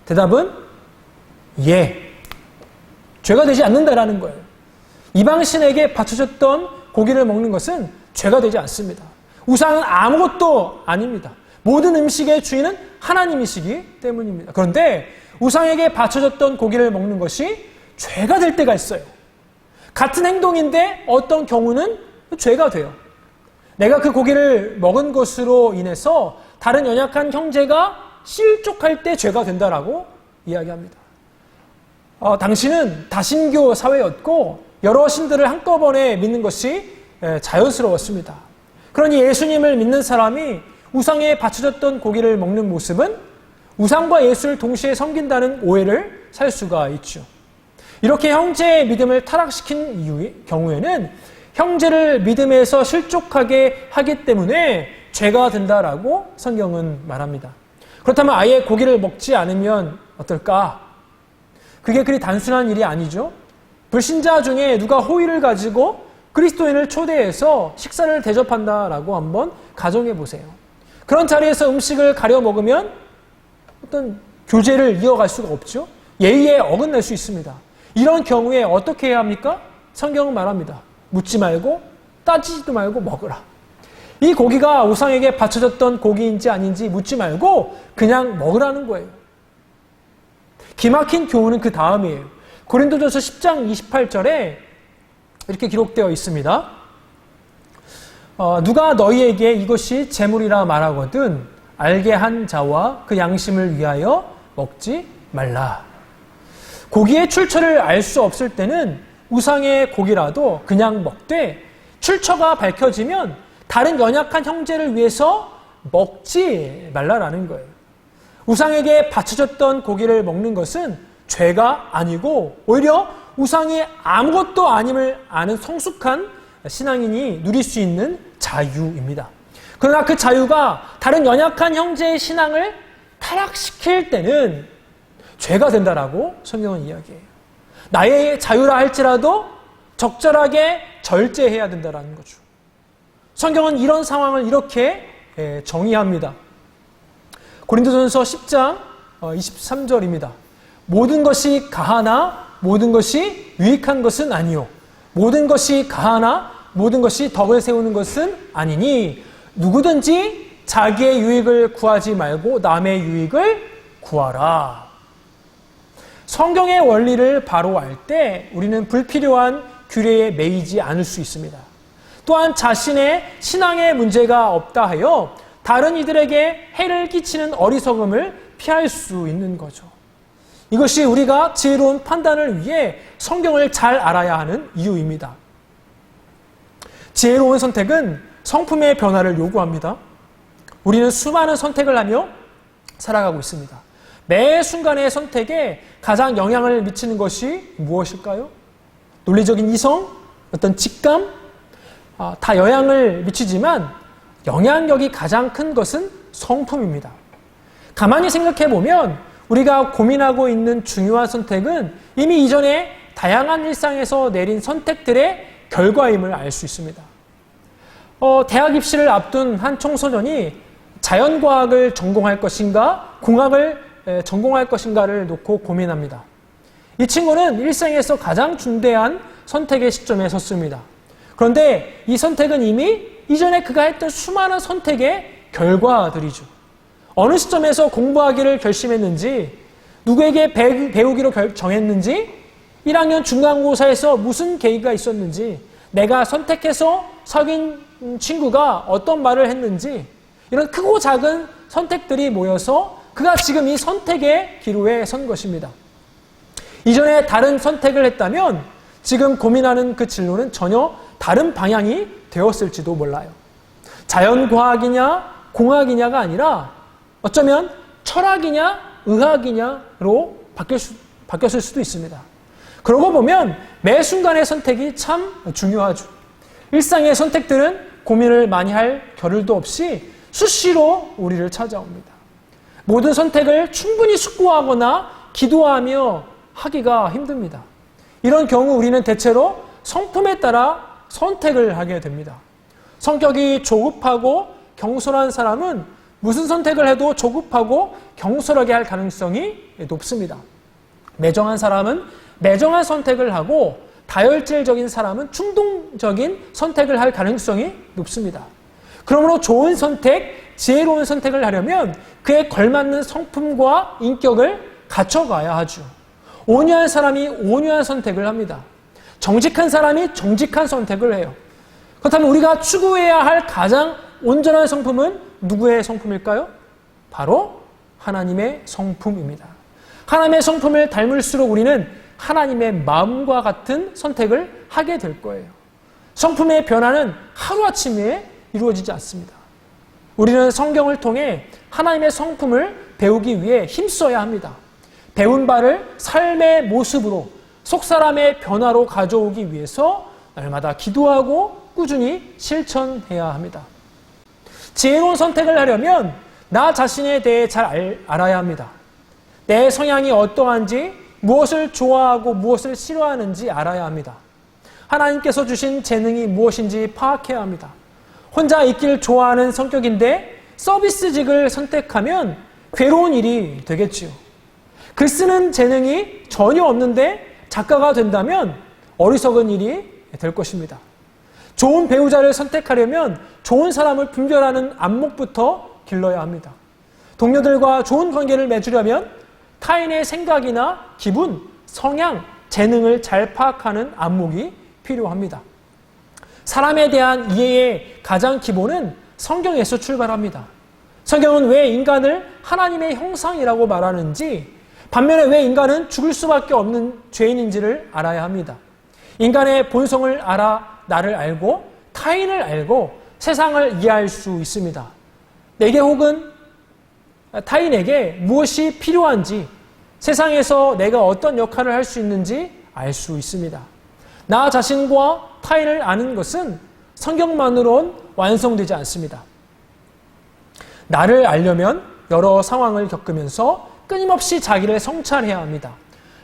대답은 예. 죄가 되지 않는다라는 거예요. 이방 신에게 바쳐졌던 고기를 먹는 것은 죄가 되지 않습니다. 우상은 아무것도 아닙니다. 모든 음식의 주인은 하나님이시기 때문입니다. 그런데 우상에게 바쳐졌던 고기를 먹는 것이 죄가 될 때가 있어요. 같은 행동인데 어떤 경우는 죄가 돼요. 내가 그 고기를 먹은 것으로 인해서 다른 연약한 형제가 실족할 때 죄가 된다라고 이야기합니다. 당시는 다신교 사회였고 여러 신들을 한꺼번에 믿는 것이 자연스러웠습니다. 그러니 예수님을 믿는 사람이 우상에 바쳐졌던 고기를 먹는 모습은 우상과 예수를 동시에 섬긴다는 오해를 살 수가 있죠. 이렇게 형제의 믿음을 타락시킨 경우에는 형제를 믿음에서 실족하게 하기 때문에 죄가 된다라고 성경은 말합니다. 그렇다면 아예 고기를 먹지 않으면 어떨까? 그게 그리 단순한 일이 아니죠. 불신자 중에 누가 호의를 가지고 그리스도인을 초대해서 식사를 대접한다라고 한번 가정해 보세요. 그런 자리에서 음식을 가려 먹으면 어떤 교제를 이어갈 수가 없죠. 예의에 어긋날 수 있습니다. 이런 경우에 어떻게 해야 합니까? 성경은 말합니다. 묻지 말고 따지지도 말고 먹으라. 이 고기가 우상에게 바쳐졌던 고기인지 아닌지 묻지 말고 그냥 먹으라는 거예요. 기막힌 교훈은 그 다음이에요. 고린도전서 10장 28절에 이렇게 기록되어 있습니다. 누가 너희에게 이것이 재물이라 말하거든 알게 한 자와 그 양심을 위하여 먹지 말라. 고기의 출처를 알 수 없을 때는 우상의 고기라도 그냥 먹되 출처가 밝혀지면 다른 연약한 형제를 위해서 먹지 말라라는 거예요. 우상에게 바쳐졌던 고기를 먹는 것은 죄가 아니고 오히려 우상이 아무것도 아님을 아는 성숙한 신앙인이 누릴 수 있는 자유입니다. 그러나 그 자유가 다른 연약한 형제의 신앙을 타락시킬 때는 죄가 된다라고 성경은 이야기해요. 나의 자유라 할지라도 적절하게 절제해야 된다라는 거죠. 성경은 이런 상황을 이렇게 정의합니다. 고린도전서 10장 23절입니다. 모든 것이 가하나 모든 것이 유익한 것은 아니요. 모든 것이 가하나 모든 것이 덕을 세우는 것은 아니니 누구든지 자기의 유익을 구하지 말고 남의 유익을 구하라. 성경의 원리를 바로 알 때 우리는 불필요한 규례에 매이지 않을 수 있습니다. 또한 자신의 신앙에 문제가 없다 하여 다른 이들에게 해를 끼치는 어리석음을 피할 수 있는 거죠. 이것이 우리가 지혜로운 판단을 위해 성경을 잘 알아야 하는 이유입니다. 지혜로운 선택은 성품의 변화를 요구합니다. 우리는 수많은 선택을 하며 살아가고 있습니다. 매 순간의 선택에 가장 영향을 미치는 것이 무엇일까요? 논리적인 이성, 어떤 직감, 다 영향을 미치지만 영향력이 가장 큰 것은 성품입니다. 가만히 생각해 보면 우리가 고민하고 있는 중요한 선택은 이미 이전에 다양한 일상에서 내린 선택들의 결과임을 알 수 있습니다. 대학 입시를 앞둔 한 청소년이 자연과학을 전공할 것인가 공학을 전공할 것인가를 놓고 고민합니다. 이 친구는 일생에서 가장 중대한 선택의 시점에 섰습니다. 그런데 이 선택은 이미 이전에 그가 했던 수많은 선택의 결과들이죠. 어느 시점에서 공부하기를 결심했는지, 누구에게 배우기로 정했는지, 1학년 중간고사에서 무슨 계기가 있었는지, 내가 선택해서 사귄 친구가 어떤 말을 했는지, 이런 크고 작은 선택들이 모여서 그가 지금 이 선택의 기로에 선 것입니다. 이전에 다른 선택을 했다면 지금 고민하는 그 진로는 전혀 다른 방향이 되었을지도 몰라요. 자연과학이냐 공학이냐가 아니라 어쩌면 철학이냐 의학이냐로 바뀌었을 수도 있습니다. 그러고 보면 매 순간의 선택이 참 중요하죠. 일상의 선택들은 고민을 많이 할 겨를도 없이 수시로 우리를 찾아옵니다. 모든 선택을 충분히 숙고하거나 기도하며 하기가 힘듭니다. 이런 경우 우리는 대체로 성품에 따라 선택을 하게 됩니다. 성격이 조급하고 경솔한 사람은 무슨 선택을 해도 조급하고 경솔하게 할 가능성이 높습니다. 매정한 사람은 매정한 선택을 하고 다혈질적인 사람은 충동적인 선택을 할 가능성이 높습니다. 그러므로 좋은 선택, 지혜로운 선택을 하려면 그에 걸맞는 성품과 인격을 갖춰가야 하죠. 온유한 사람이 온유한 선택을 합니다. 정직한 사람이 정직한 선택을 해요. 그렇다면 우리가 추구해야 할 가장 온전한 성품은 누구의 성품일까요? 바로 하나님의 성품입니다. 하나님의 성품을 닮을수록 우리는 하나님의 마음과 같은 선택을 하게 될 거예요. 성품의 변화는 하루아침에 이루어지지 않습니다. 우리는 성경을 통해 하나님의 성품을 배우기 위해 힘써야 합니다. 배운 바를 삶의 모습으로 속사람의 변화로 가져오기 위해서 날마다 기도하고 꾸준히 실천해야 합니다. 지혜로운 선택을 하려면 나 자신에 대해 잘 알아야 합니다. 내 성향이 어떠한지, 무엇을 좋아하고 무엇을 싫어하는지 알아야 합니다. 하나님께서 주신 재능이 무엇인지 파악해야 합니다. 혼자 있기를 좋아하는 성격인데 서비스직을 선택하면 괴로운 일이 되겠지요. 글 쓰는 재능이 전혀 없는데 작가가 된다면 어리석은 일이 될 것입니다. 좋은 배우자를 선택하려면 좋은 사람을 분별하는 안목부터 길러야 합니다. 동료들과 좋은 관계를 맺으려면 타인의 생각이나 기분, 성향, 재능을 잘 파악하는 안목이 필요합니다. 사람에 대한 이해의 가장 기본은 성경에서 출발합니다. 성경은 왜 인간을 하나님의 형상이라고 말하는지, 반면에 왜 인간은 죽을 수밖에 없는 죄인인지를 알아야 합니다. 인간의 본성을 알아 나를 알고 타인을 알고 세상을 이해할 수 있습니다. 내게 혹은 타인에게 무엇이 필요한지, 세상에서 내가 어떤 역할을 할 수 있는지 알 수 있습니다. 나 자신과 타인을 아는 것은 성경만으론 완성되지 않습니다. 나를 알려면 여러 상황을 겪으면서 끊임없이 자기를 성찰해야 합니다.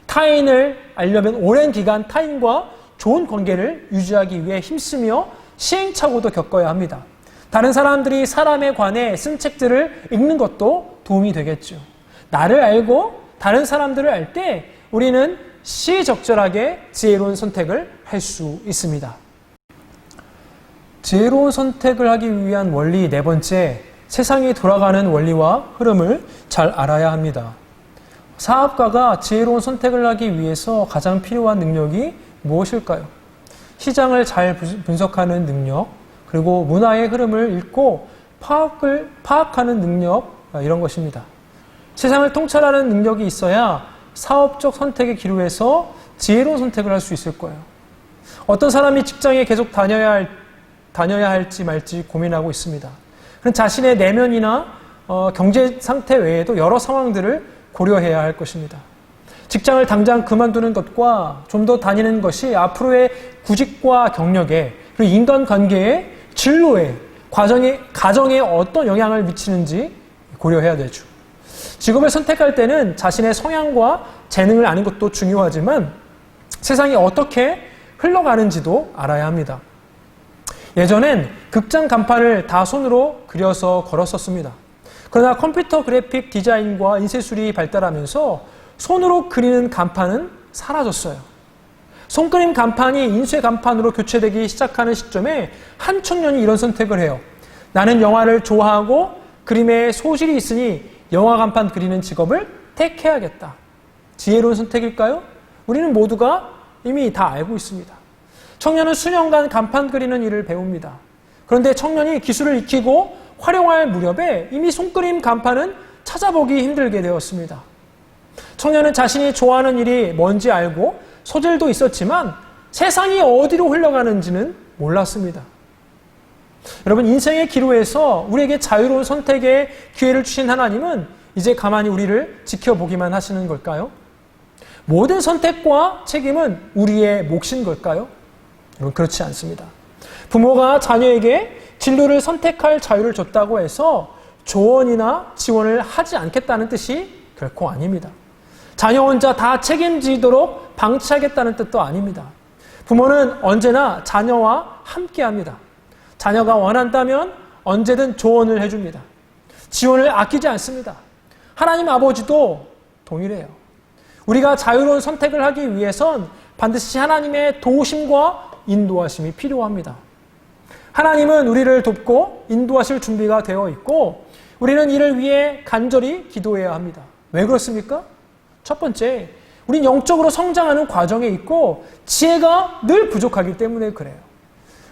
타인을 알려면 오랜 기간 타인과 좋은 관계를 유지하기 위해 힘쓰며 시행착오도 겪어야 합니다. 다른 사람들이 사람에 관해 쓴 책들을 읽는 것도 도움이 되겠죠. 나를 알고 다른 사람들을 알 때 우리는 시적절하게 지혜로운 선택을 할 수 있습니다. 지혜로운 선택을 하기 위한 원리 네 번째, 세상이 돌아가는 원리와 흐름을 잘 알아야 합니다. 사업가가 지혜로운 선택을 하기 위해서 가장 필요한 능력이 무엇일까요? 시장을 잘 분석하는 능력, 그리고 문화의 흐름을 읽고 파악하는 능력, 이런 것입니다. 세상을 통찰하는 능력이 있어야 사업적 선택의 기로에서 지혜로운 선택을 할 수 있을 거예요. 어떤 사람이 직장에 계속 다녀야 할지 말지 고민하고 있습니다. 그럼 자신의 내면이나 경제 상태 외에도 여러 상황들을 고려해야 할 것입니다. 직장을 당장 그만두는 것과 좀 더 다니는 것이 앞으로의 구직과 경력에, 그리고 인간관계에, 진로에, 가정에 어떤 영향을 미치는지 고려해야 되죠. 직업을 선택할 때는 자신의 성향과 재능을 아는 것도 중요하지만 세상이 어떻게 흘러가는지도 알아야 합니다. 예전엔 극장 간판을 다 손으로 그려서 걸었었습니다. 그러나 컴퓨터 그래픽 디자인과 인쇄술이 발달하면서 손으로 그리는 간판은 사라졌어요. 손그림 간판이 인쇄 간판으로 교체되기 시작하는 시점에 한 청년이 이런 선택을 해요. 나는 영화를 좋아하고 그림에 소질이 있으니 영화 간판 그리는 직업을 택해야겠다. 지혜로운 선택일까요? 우리는 모두가 이미 다 알고 있습니다. 청년은 수년간 간판 그리는 일을 배웁니다. 그런데 청년이 기술을 익히고 활용할 무렵에 이미 손그림 간판은 찾아보기 힘들게 되었습니다. 청년은 자신이 좋아하는 일이 뭔지 알고 소질도 있었지만 세상이 어디로 흘러가는지는 몰랐습니다. 여러분, 인생의 기로에서 우리에게 자유로운 선택의 기회를 주신 하나님은 이제 가만히 우리를 지켜보기만 하시는 걸까요? 모든 선택과 책임은 우리의 몫인 걸까요? 여러분, 그렇지 않습니다. 부모가 자녀에게 진로를 선택할 자유를 줬다고 해서 조언이나 지원을 하지 않겠다는 뜻이 결코 아닙니다. 자녀 혼자 다 책임지도록 방치하겠다는 뜻도 아닙니다. 부모는 언제나 자녀와 함께합니다. 자녀가 원한다면 언제든 조언을 해줍니다. 지원을 아끼지 않습니다. 하나님 아버지도 동일해요. 우리가 자유로운 선택을 하기 위해선 반드시 하나님의 도우심과 인도하심이 필요합니다. 하나님은 우리를 돕고 인도하실 준비가 되어 있고 우리는 이를 위해 간절히 기도해야 합니다. 왜 그렇습니까? 첫 번째, 우린 영적으로 성장하는 과정에 있고 지혜가 늘 부족하기 때문에 그래요.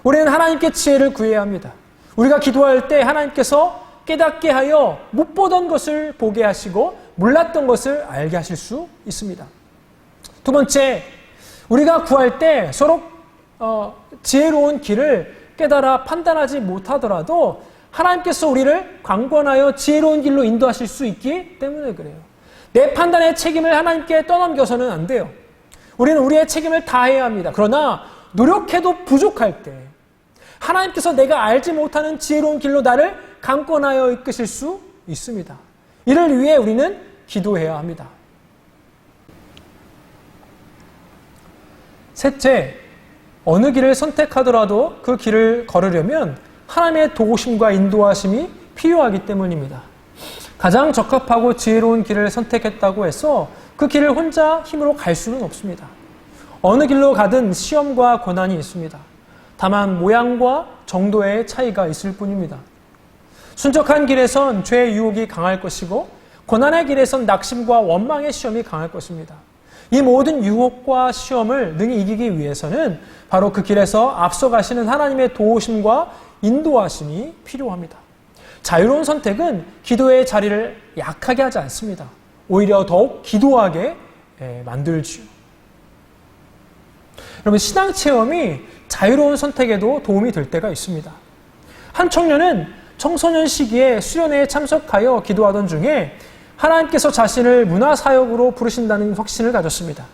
우리는 하나님께 지혜를 구해야 합니다. 우리가 기도할 때 하나님께서 깨닫게 하여 못 보던 것을 보게 하시고 몰랐던 것을 알게 하실 수 있습니다. 두 번째, 우리가 구할 때 서로 지혜로운 길을 깨달아 판단하지 못하더라도 하나님께서 우리를 강권하여 지혜로운 길로 인도하실 수 있기 때문에 그래요. 내 판단의 책임을 하나님께 떠넘겨서는 안 돼요. 우리는 우리의 책임을 다해야 합니다. 그러나 노력해도 부족할 때 하나님께서 내가 알지 못하는 지혜로운 길로 나를 강권하여 이끄실 수 있습니다. 이를 위해 우리는 기도해야 합니다. 셋째, 어느 길을 선택하더라도 그 길을 걸으려면 하나님의 도우심과 인도하심이 필요하기 때문입니다. 가장 적합하고 지혜로운 길을 선택했다고 해서 그 길을 혼자 힘으로 갈 수는 없습니다. 어느 길로 가든 시험과 고난이 있습니다. 다만 모양과 정도의 차이가 있을 뿐입니다. 순적한 길에선 죄의 유혹이 강할 것이고 고난의 길에선 낙심과 원망의 시험이 강할 것입니다. 이 모든 유혹과 시험을 능히 이기기 위해서는 바로 그 길에서 앞서가시는 하나님의 도우심과 인도하심이 필요합니다. 자유로운 선택은 기도의 자리를 약하게 하지 않습니다. 오히려 더욱 기도하게 만들지요. 여러분, 신앙 체험이 자유로운 선택에도 도움이 될 때가 있습니다. 한 청년은 청소년 시기에 수련회에 참석하여 기도하던 중에 하나님께서 자신을 문화사역으로 부르신다는 확신을 가졌습니다.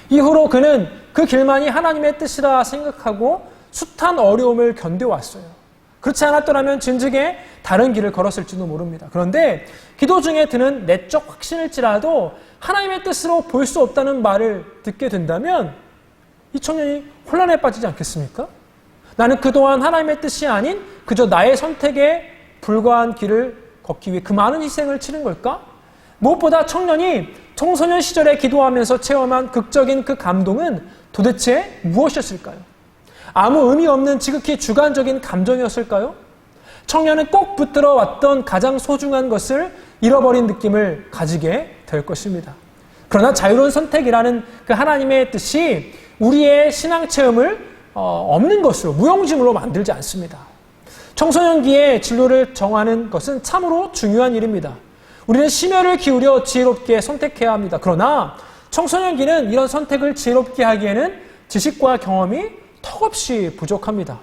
이후로 그는 그 길만이 하나님의 뜻이라 생각하고 숱한 어려움을 견뎌왔어요. 그렇지 않았더라면 진즉에 다른 길을 걸었을지도 모릅니다. 그런데 기도 중에 드는 내적 확신일지라도 하나님의 뜻으로 볼 수 없다는 말을 듣게 된다면 이 청년이 혼란에 빠지지 않겠습니까? 나는 그동안 하나님의 뜻이 아닌 그저 나의 선택에 불과한 길을 걷기 위해 그 많은 희생을 치른 걸까? 무엇보다 청년이 청소년 시절에 기도하면서 체험한 극적인 그 감동은 도대체 무엇이었을까요? 아무 의미 없는 지극히 주관적인 감정이었을까요? 청년은 꼭 붙들어 왔던 가장 소중한 것을 잃어버린 느낌을 가지게 될 것입니다. 그러나 자유로운 선택이라는 그 하나님의 뜻이 우리의 신앙 체험을 없는 것으로, 무용지물로 만들지 않습니다. 청소년기에 진로를 정하는 것은 참으로 중요한 일입니다. 우리는 심혈을 기울여 지혜롭게 선택해야 합니다. 그러나 청소년기는 이런 선택을 지혜롭게 하기에는 지식과 경험이 턱없이 부족합니다.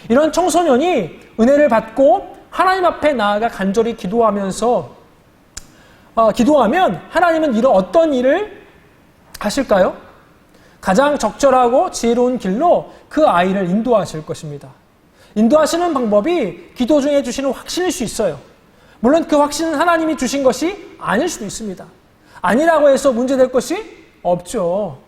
이런 청소년이 은혜를 받고 하나님 앞에 나아가 간절히 기도하면 하나님은 이런 어떤 일을 하실까요? 가장 적절하고 지혜로운 길로 그 아이를 인도하실 것입니다. 인도하시는 방법이 기도 중에 주시는 확신일 수 있어요. 물론 그 확신은 하나님이 주신 것이 아닐 수도 있습니다. 아니라고 해서 문제될 것이 없죠.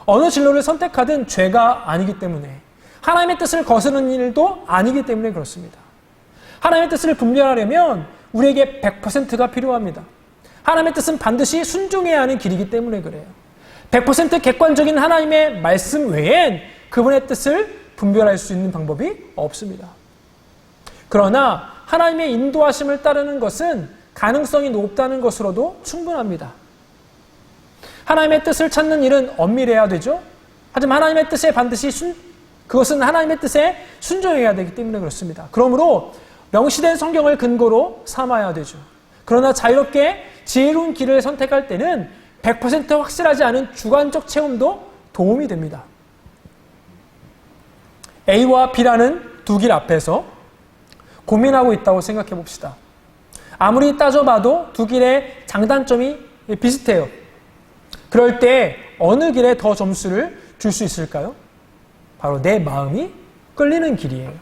어느 진로를 선택하든 죄가 아니기 때문에, 하나님의 뜻을 거스르는 일도 아니기 때문에 그렇습니다. 하나님의 뜻을 분별하려면 우리에게 100%가 필요합니다. 하나님의 뜻은 반드시 순종해야 하는 길이기 때문에 그래요. 100% 객관적인 하나님의 말씀 외엔 그분의 뜻을 분별할 수 있는 방법이 없습니다. 그러나 하나님의 인도하심을 따르는 것은 가능성이 높다는 것으로도 충분합니다. 하나님의 뜻을 찾는 일은 엄밀해야 되죠. 하지만 하나님의 뜻에 반드시 그것은 하나님의 뜻에 순종해야 되기 때문에 그렇습니다. 그러므로 명시된 성경을 근거로 삼아야 되죠. 그러나 자유롭게 지혜로운 길을 선택할 때는 100% 확실하지 않은 주관적 체험도 도움이 됩니다. A와 B라는 두 길 앞에서 고민하고 있다고 생각해 봅시다. 아무리 따져봐도 두 길의 장단점이 비슷해요. 그럴 때 어느 길에 더 점수를 줄 수 있을까요? 바로 내 마음이 끌리는 길이에요.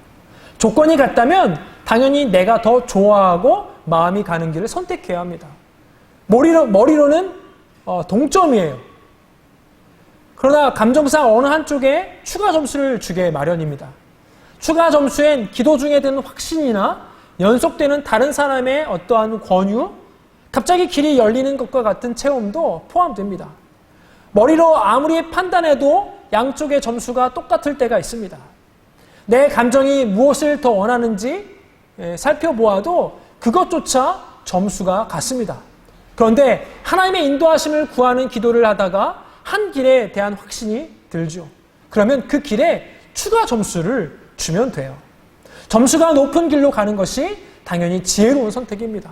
조건이 같다면 당연히 내가 더 좋아하고 마음이 가는 길을 선택해야 합니다. 머리로는 동점이에요. 그러나 감정상 어느 한쪽에 추가 점수를 주게 마련입니다. 추가 점수엔 기도 중에 드는 확신이나 연속되는 다른 사람의 어떠한 권유, 갑자기 길이 열리는 것과 같은 체험도 포함됩니다. 머리로 아무리 판단해도 양쪽의 점수가 똑같을 때가 있습니다. 내 감정이 무엇을 더 원하는지 살펴보아도 그것조차 점수가 같습니다. 그런데 하나님의 인도하심을 구하는 기도를 하다가 한 길에 대한 확신이 들죠. 그러면 그 길에 추가 점수를 주면 돼요. 점수가 높은 길로 가는 것이 당연히 지혜로운 선택입니다.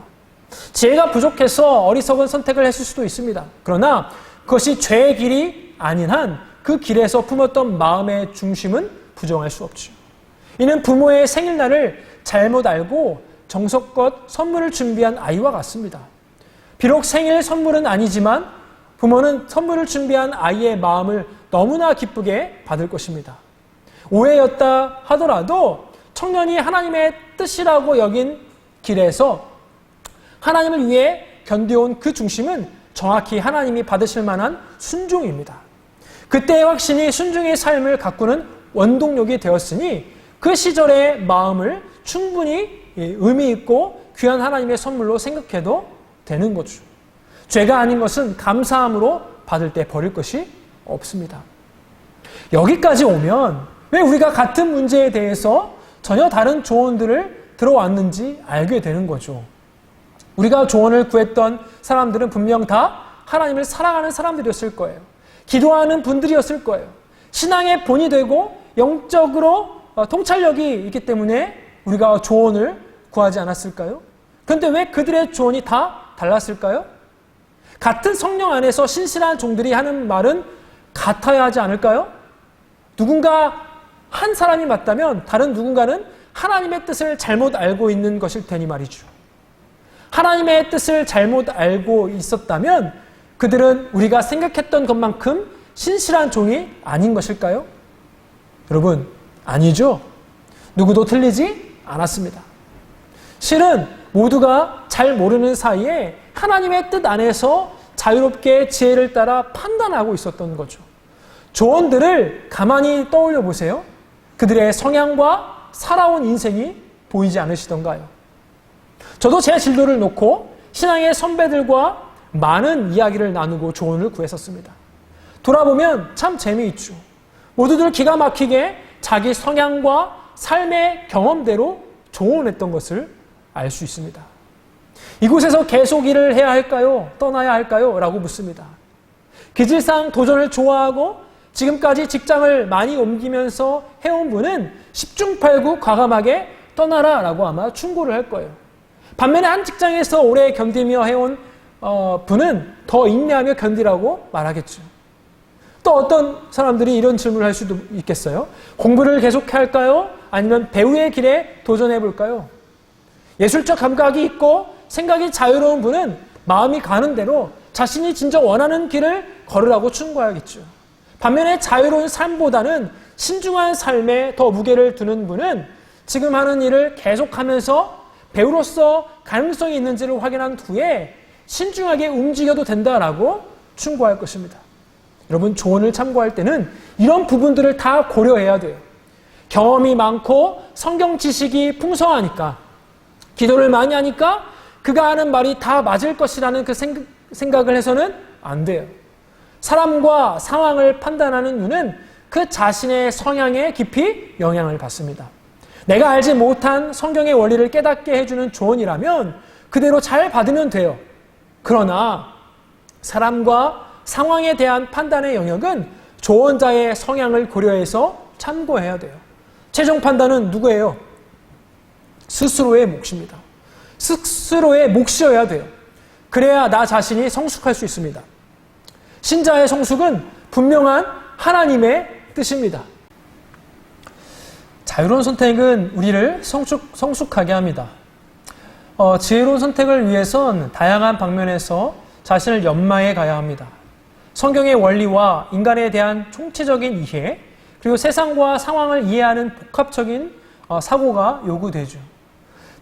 지혜가 부족해서 어리석은 선택을 했을 수도 있습니다. 그러나 그것이 죄의 길이 아닌 한 그 길에서 품었던 마음의 중심은 부정할 수 없죠. 이는 부모의 생일날을 잘못 알고 정성껏 선물을 준비한 아이와 같습니다. 비록 생일 선물은 아니지만 부모는 선물을 준비한 아이의 마음을 너무나 기쁘게 받을 것입니다. 오해였다 하더라도 청년이 하나님의 뜻이라고 여긴 길에서 하나님을 위해 견뎌온 그 중심은 정확히 하나님이 받으실 만한 순종입니다. 그때의 확신이 순종의 삶을 가꾸는 원동력이 되었으니 그 시절의 마음을 충분히 의미 있고 귀한 하나님의 선물로 생각해도 되는 거죠. 죄가 아닌 것은 감사함으로 받을 때 버릴 것이 없습니다. 여기까지 오면 왜 우리가 같은 문제에 대해서 전혀 다른 조언들을 들어왔는지 알게 되는 거죠. 우리가 조언을 구했던 사람들은 분명 다 하나님을 사랑하는 사람들이었을 거예요. 기도하는 분들이었을 거예요. 신앙의 본이 되고 영적으로 통찰력이 있기 때문에 우리가 조언을 구하지 않았을까요? 그런데 왜 그들의 조언이 다 달랐을까요? 같은 성령 안에서 신실한 종들이 하는 말은 같아야 하지 않을까요? 누군가 한 사람이 맞다면 다른 누군가는 하나님의 뜻을 잘못 알고 있는 것일 테니 말이죠. 하나님의 뜻을 잘못 알고 있었다면 그들은 우리가 생각했던 것만큼 신실한 종이 아닌 것일까요? 여러분, 아니죠. 누구도 틀리지 않았습니다. 실은 모두가 잘 모르는 사이에 하나님의 뜻 안에서 자유롭게 지혜를 따라 판단하고 있었던 거죠. 조언들을 가만히 떠올려 보세요. 그들의 성향과 살아온 인생이 보이지 않으시던가요? 저도 제 진로를 놓고 신앙의 선배들과 많은 이야기를 나누고 조언을 구했었습니다. 돌아보면 참 재미있죠. 모두들 기가 막히게 자기 성향과 삶의 경험대로 조언했던 것을 알 수 있습니다. 이곳에서 계속 일을 해야 할까요? 떠나야 할까요? 라고 묻습니다. 기질상 도전을 좋아하고 지금까지 직장을 많이 옮기면서 해온 분은 10중 8구 과감하게 떠나라 라고 아마 충고를 할 거예요. 반면에 한 직장에서 오래 견디며 해온 분은 더 인내하며 견디라고 말하겠죠. 또 어떤 사람들이 이런 질문을 할 수도 있겠어요. 공부를 계속해야 할까요? 아니면 배우의 길에 도전해 볼까요? 예술적 감각이 있고 생각이 자유로운 분은 마음이 가는 대로 자신이 진짜 원하는 길을 걸으라고 충고하겠죠. 반면에 자유로운 삶보다는 신중한 삶에 더 무게를 두는 분은 지금 하는 일을 계속하면서 배우로서 가능성이 있는지를 확인한 후에 신중하게 움직여도 된다라고 충고할 것입니다. 여러분, 조언을 참고할 때는 이런 부분들을 다 고려해야 돼요. 경험이 많고 성경 지식이 풍성하니까, 기도를 많이 하니까 그가 하는 말이 다 맞을 것이라는 그 생각을 해서는 안 돼요. 사람과 상황을 판단하는 눈은 그 자신의 성향에 깊이 영향을 받습니다. 내가 알지 못한 성경의 원리를 깨닫게 해주는 조언이라면 그대로 잘 받으면 돼요. 그러나 사람과 상황에 대한 판단의 영역은 조언자의 성향을 고려해서 참고해야 돼요. 최종 판단은 누구예요? 스스로의 몫입니다. 스스로의 몫이어야 돼요. 그래야 나 자신이 성숙할 수 있습니다. 신자의 성숙은 분명한 하나님의 뜻입니다. 자유로운 선택은 우리를 성숙하게 합니다. 지혜로운 선택을 위해선 다양한 방면에서 자신을 연마해 가야 합니다. 성경의 원리와 인간에 대한 총체적인 이해, 그리고 세상과 상황을 이해하는 복합적인 사고가 요구되죠.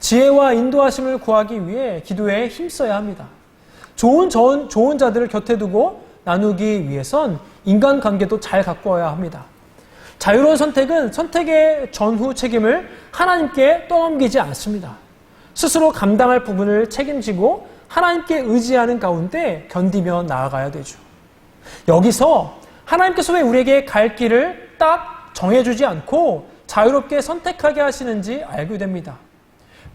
지혜와 인도하심을 구하기 위해 기도에 힘써야 합니다. 좋은 자들을 곁에 두고 나누기 위해선 인간관계도 잘 가꿔야 합니다. 자유로운 선택은 선택의 전후 책임을 하나님께 떠넘기지 않습니다. 스스로 감당할 부분을 책임지고 하나님께 의지하는 가운데 견디며 나아가야 되죠. 여기서 하나님께서 왜 우리에게 갈 길을 딱 정해주지 않고 자유롭게 선택하게 하시는지 알게 됩니다.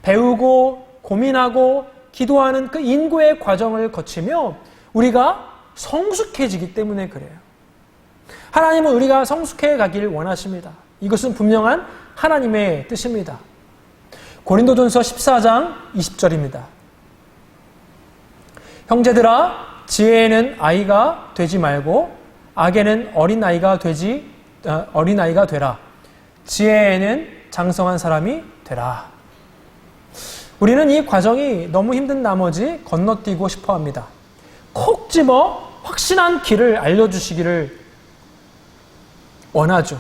배우고 고민하고 기도하는 그 인고의 과정을 거치며 우리가 성숙해지기 때문에 그래요. 하나님은 우리가 성숙해 가길 원하십니다. 이것은 분명한 하나님의 뜻입니다. 고린도전서 14장 20절입니다. 형제들아, 지혜에는 아이가 되지 말고 악에는 어린아이가 되라. 지혜에는 장성한 사람이 되라. 우리는 이 과정이 너무 힘든 나머지 건너뛰고 싶어 합니다. 콕 집어 확신한 길을 알려주시기를 원하죠.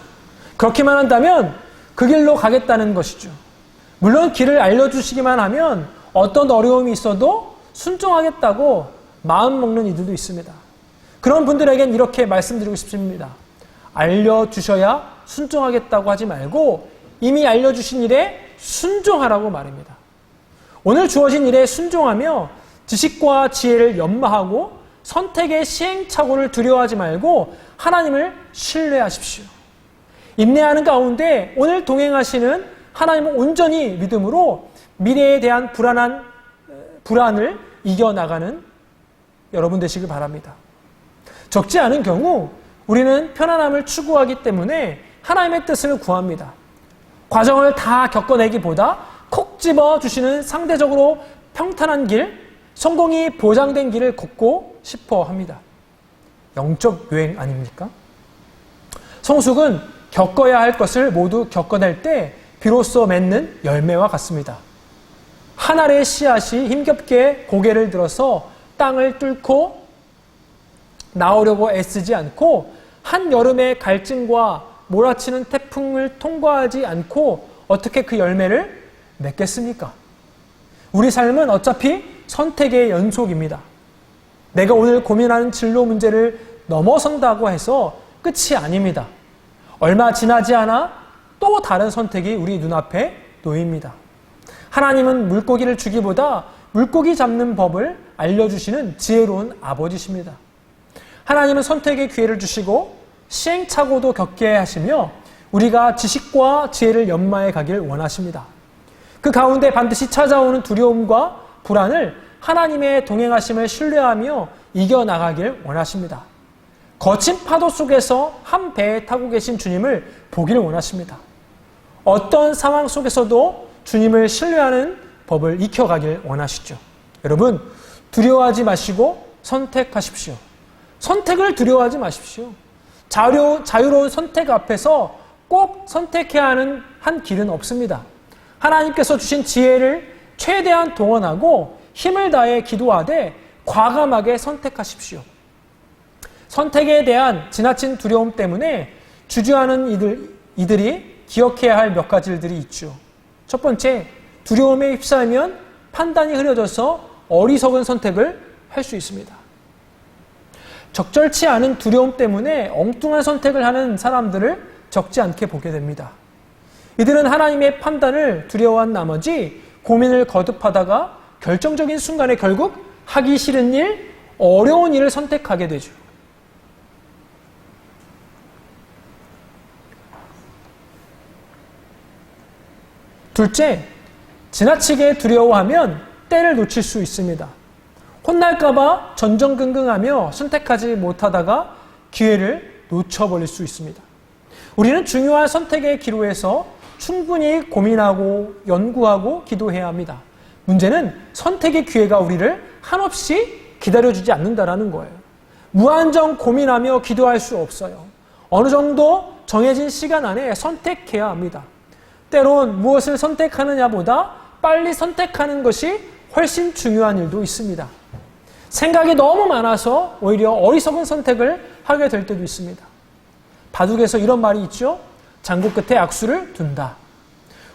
그렇게만 한다면 그 길로 가겠다는 것이죠. 물론 길을 알려주시기만 하면 어떤 어려움이 있어도 순종하겠다고 마음 먹는 이들도 있습니다. 그런 분들에겐 이렇게 말씀드리고 싶습니다. 알려주셔야 순종하겠다고 하지 말고 이미 알려주신 일에 순종하라고 말입니다. 오늘 주어진 일에 순종하며 지식과 지혜를 연마하고 선택의 시행착오를 두려워하지 말고 하나님을 신뢰하십시오. 인내하는 가운데 오늘 동행하시는 하나님을 온전히 믿음으로 미래에 대한 불안을 이겨나가는 여러분 되시길 바랍니다. 적지 않은 경우 우리는 편안함을 추구하기 때문에 하나님의 뜻을 구합니다. 과정을 다 겪어내기보다 콕 집어주시는 상대적으로 평탄한 길, 성공이 보장된 길을 걷고 싶어 합니다. 영적 유행 아닙니까? 성숙은 겪어야 할 것을 모두 겪어낼 때 비로소 맺는 열매와 같습니다. 한 알의 씨앗이 힘겹게 고개를 들어서 땅을 뚫고 나오려고 애쓰지 않고 한여름의 갈증과 몰아치는 태풍을 통과하지 않고 어떻게 그 열매를 맺겠습니까? 우리 삶은 어차피 선택의 연속입니다. 내가 오늘 고민하는 진로 문제를 넘어선다고 해서 끝이 아닙니다. 얼마 지나지 않아 또 다른 선택이 우리 눈앞에 놓입니다. 하나님은 물고기를 주기보다 물고기 잡는 법을 알려주시는 지혜로운 아버지십니다. 하나님은 선택의 기회를 주시고 시행착오도 겪게 하시며 우리가 지식과 지혜를 연마해 가길 원하십니다. 그 가운데 반드시 찾아오는 두려움과 불안을 하나님의 동행하심을 신뢰하며 이겨나가길 원하십니다. 거친 파도 속에서 한 배에 타고 계신 주님을 보기를 원하십니다. 어떤 상황 속에서도 주님을 신뢰하는 법을 익혀가길 원하시죠. 여러분, 두려워하지 마시고 선택하십시오. 선택을 두려워하지 마십시오. 자유로운 선택 앞에서 꼭 선택해야 하는 한 길은 없습니다. 하나님께서 주신 지혜를 최대한 동원하고 힘을 다해 기도하되 과감하게 선택하십시오. 선택에 대한 지나친 두려움 때문에 주저하는 이들이 기억해야 할 몇 가지 일들이 있죠. 첫 번째, 두려움에 휩싸이면 판단이 흐려져서 어리석은 선택을 할 수 있습니다. 적절치 않은 두려움 때문에 엉뚱한 선택을 하는 사람들을 적지 않게 보게 됩니다. 이들은 하나님의 판단을 두려워한 나머지 고민을 거듭하다가 결정적인 순간에 결국 하기 싫은 일, 어려운 일을 선택하게 되죠. 둘째, 지나치게 두려워하면 때를 놓칠 수 있습니다. 혼날까봐 전전긍긍하며 선택하지 못하다가 기회를 놓쳐버릴 수 있습니다. 우리는 중요한 선택의 기로에서 충분히 고민하고 연구하고 기도해야 합니다. 문제는 선택의 기회가 우리를 한없이 기다려주지 않는다는 거예요. 무한정 고민하며 기도할 수 없어요. 어느 정도 정해진 시간 안에 선택해야 합니다. 때론 무엇을 선택하느냐보다 빨리 선택하는 것이 훨씬 중요한 일도 있습니다. 생각이 너무 많아서 오히려 어리석은 선택을 하게 될 때도 있습니다. 바둑에서 이런 말이 있죠. 장구 끝에 악수를 둔다.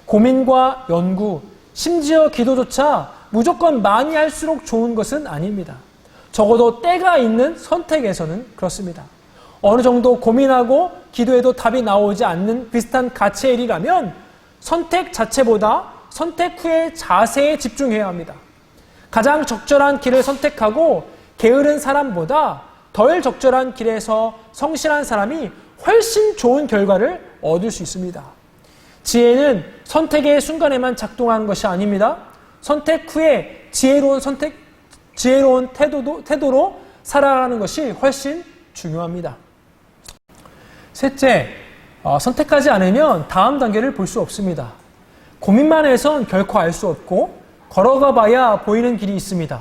고민과 연구, 심지어 기도조차 무조건 많이 할수록 좋은 것은 아닙니다. 적어도 때가 있는 선택에서는 그렇습니다. 어느 정도 고민하고 기도해도 답이 나오지 않는 비슷한 가치의 일이라면 선택 자체보다 선택 후의 자세에 집중해야 합니다. 가장 적절한 길을 선택하고 게으른 사람보다 덜 적절한 길에서 성실한 사람이 훨씬 좋은 결과를 얻을 수 있습니다. 지혜는 선택의 순간에만 작동하는 것이 아닙니다. 선택 후에 지혜로운 태도로 살아가는 것이 훨씬 중요합니다. 셋째, 선택하지 않으면 다음 단계를 볼 수 없습니다. 고민만 해선 결코 알 수 없고 걸어가 봐야 보이는 길이 있습니다.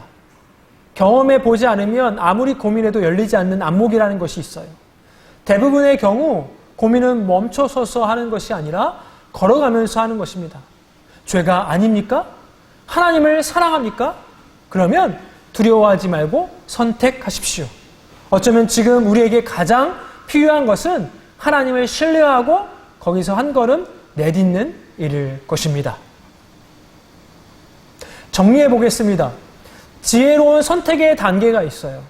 경험해 보지 않으면 아무리 고민해도 열리지 않는 안목이라는 것이 있어요. 대부분의 경우 고민은 멈춰서서 하는 것이 아니라 걸어가면서 하는 것입니다. 죄가 아닙니까? 하나님을 사랑합니까? 그러면 두려워하지 말고 선택하십시오. 어쩌면 지금 우리에게 가장 필요한 것은 하나님을 신뢰하고 거기서 한 걸음 내딛는 일일 것입니다. 정리해 보겠습니다. 지혜로운 선택의 단계가 있어요.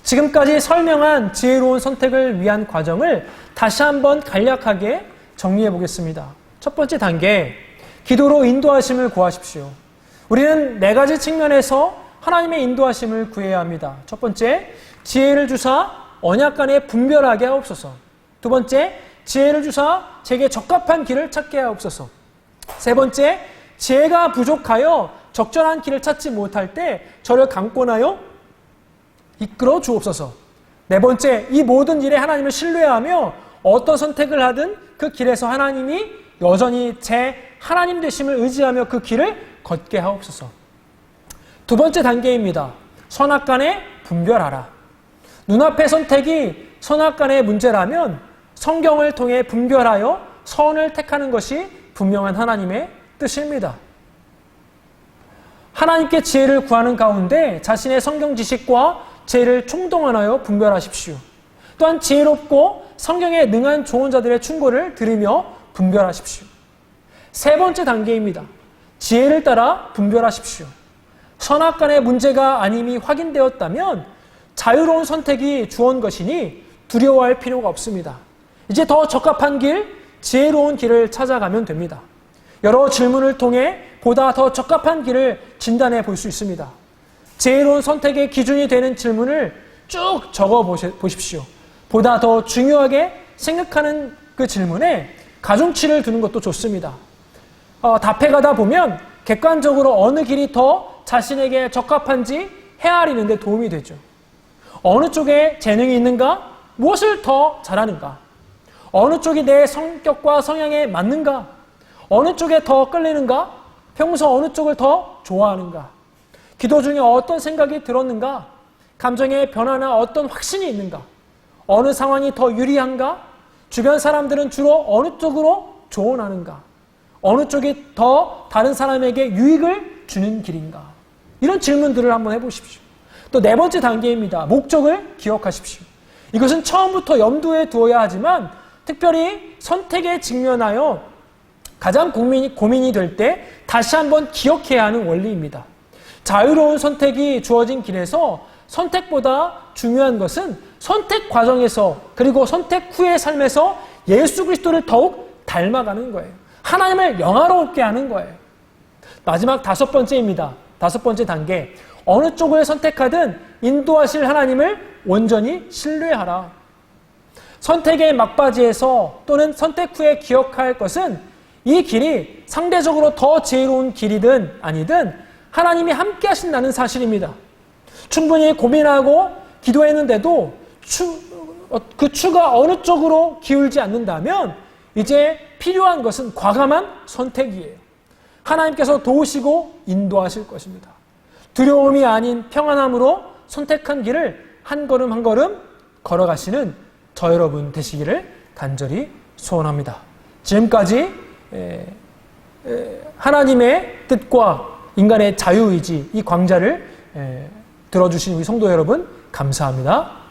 지금까지 설명한 지혜로운 선택을 위한 과정을 다시 한번 간략하게 정리해 보겠습니다. 첫 번째 단계, 기도로 인도하심을 구하십시오. 우리는 네 가지 측면에서 하나님의 인도하심을 구해야 합니다. 첫 번째, 지혜를 주사 언약 간에 분별하게 하옵소서. 두 번째, 지혜를 주사 제게 적합한 길을 찾게 하옵소서. 세 번째, 지혜가 부족하여 적절한 길을 찾지 못할 때 저를 강권하여 이끌어 주옵소서. 네 번째, 이 모든 일에 하나님을 신뢰하며 어떤 선택을 하든 그 길에서 하나님이 여전히 제 하나님 되심을 의지하며 그 길을 걷게 하옵소서. 두 번째 단계입니다. 선악간에 분별하라. 눈앞의 선택이 선악간의 문제라면 성경을 통해 분별하여 선을 택하는 것이 분명한 하나님의 뜻입니다. 하나님께 지혜를 구하는 가운데 자신의 성경 지식과 지혜를 총동원하여 분별하십시오. 또한 지혜롭고 성경에 능한 조언자들의 충고를 들으며 분별하십시오. 세 번째 단계입니다. 지혜를 따라 분별하십시오. 선악간의 문제가 아님이 확인되었다면 자유로운 선택이 주어진 것이니 두려워할 필요가 없습니다. 이제 더 적합한 길, 지혜로운 길을 찾아가면 됩니다. 여러 질문을 통해 보다 더 적합한 길을 진단해 볼 수 있습니다. 지혜로운 선택의 기준이 되는 질문을 쭉 적어 보십시오. 보다 더 중요하게 생각하는 그 질문에 가중치를 두는 것도 좋습니다. 답해가다 보면 객관적으로 어느 길이 더 자신에게 적합한지 헤아리는 데 도움이 되죠. 어느 쪽에 재능이 있는가? 무엇을 더 잘하는가? 어느 쪽이 내 성격과 성향에 맞는가? 어느 쪽에 더 끌리는가? 평소 어느 쪽을 더 좋아하는가? 기도 중에 어떤 생각이 들었는가? 감정의 변화나 어떤 확신이 있는가? 어느 상황이 더 유리한가? 주변 사람들은 주로 어느 쪽으로 조언하는가? 어느 쪽이 더 다른 사람에게 유익을 주는 길인가? 이런 질문들을 한번 해보십시오. 또 네 번째 단계입니다. 목적을 기억하십시오. 이것은 처음부터 염두에 두어야 하지만 특별히 선택에 직면하여 가장 고민이 될 때 다시 한번 기억해야 하는 원리입니다. 자유로운 선택이 주어진 길에서 선택보다 중요한 것은 선택 과정에서 그리고 선택 후의 삶에서 예수 그리스도를 더욱 닮아가는 거예요. 하나님을 영화롭게 하는 거예요. 마지막 다섯 번째입니다. 다섯 번째 단계. 어느 쪽을 선택하든 인도하실 하나님을 온전히 신뢰하라. 선택의 막바지에서 또는 선택 후에 기억할 것은 이 길이 상대적으로 더 지혜로운 길이든 아니든 하나님이 함께 하신다는 사실입니다. 충분히 고민하고 기도했는데도 그 추가 어느 쪽으로 기울지 않는다면 이제 필요한 것은 과감한 선택이에요. 하나님께서 도우시고 인도하실 것입니다. 두려움이 아닌 평안함으로 선택한 길을 한 걸음 한 걸음 걸어가시는 저 여러분 되시기를 간절히 소원합니다. 지금까지 하나님의 뜻과 인간의 자유의지 이 광자를 들어주신 우리 성도 여러분 감사합니다.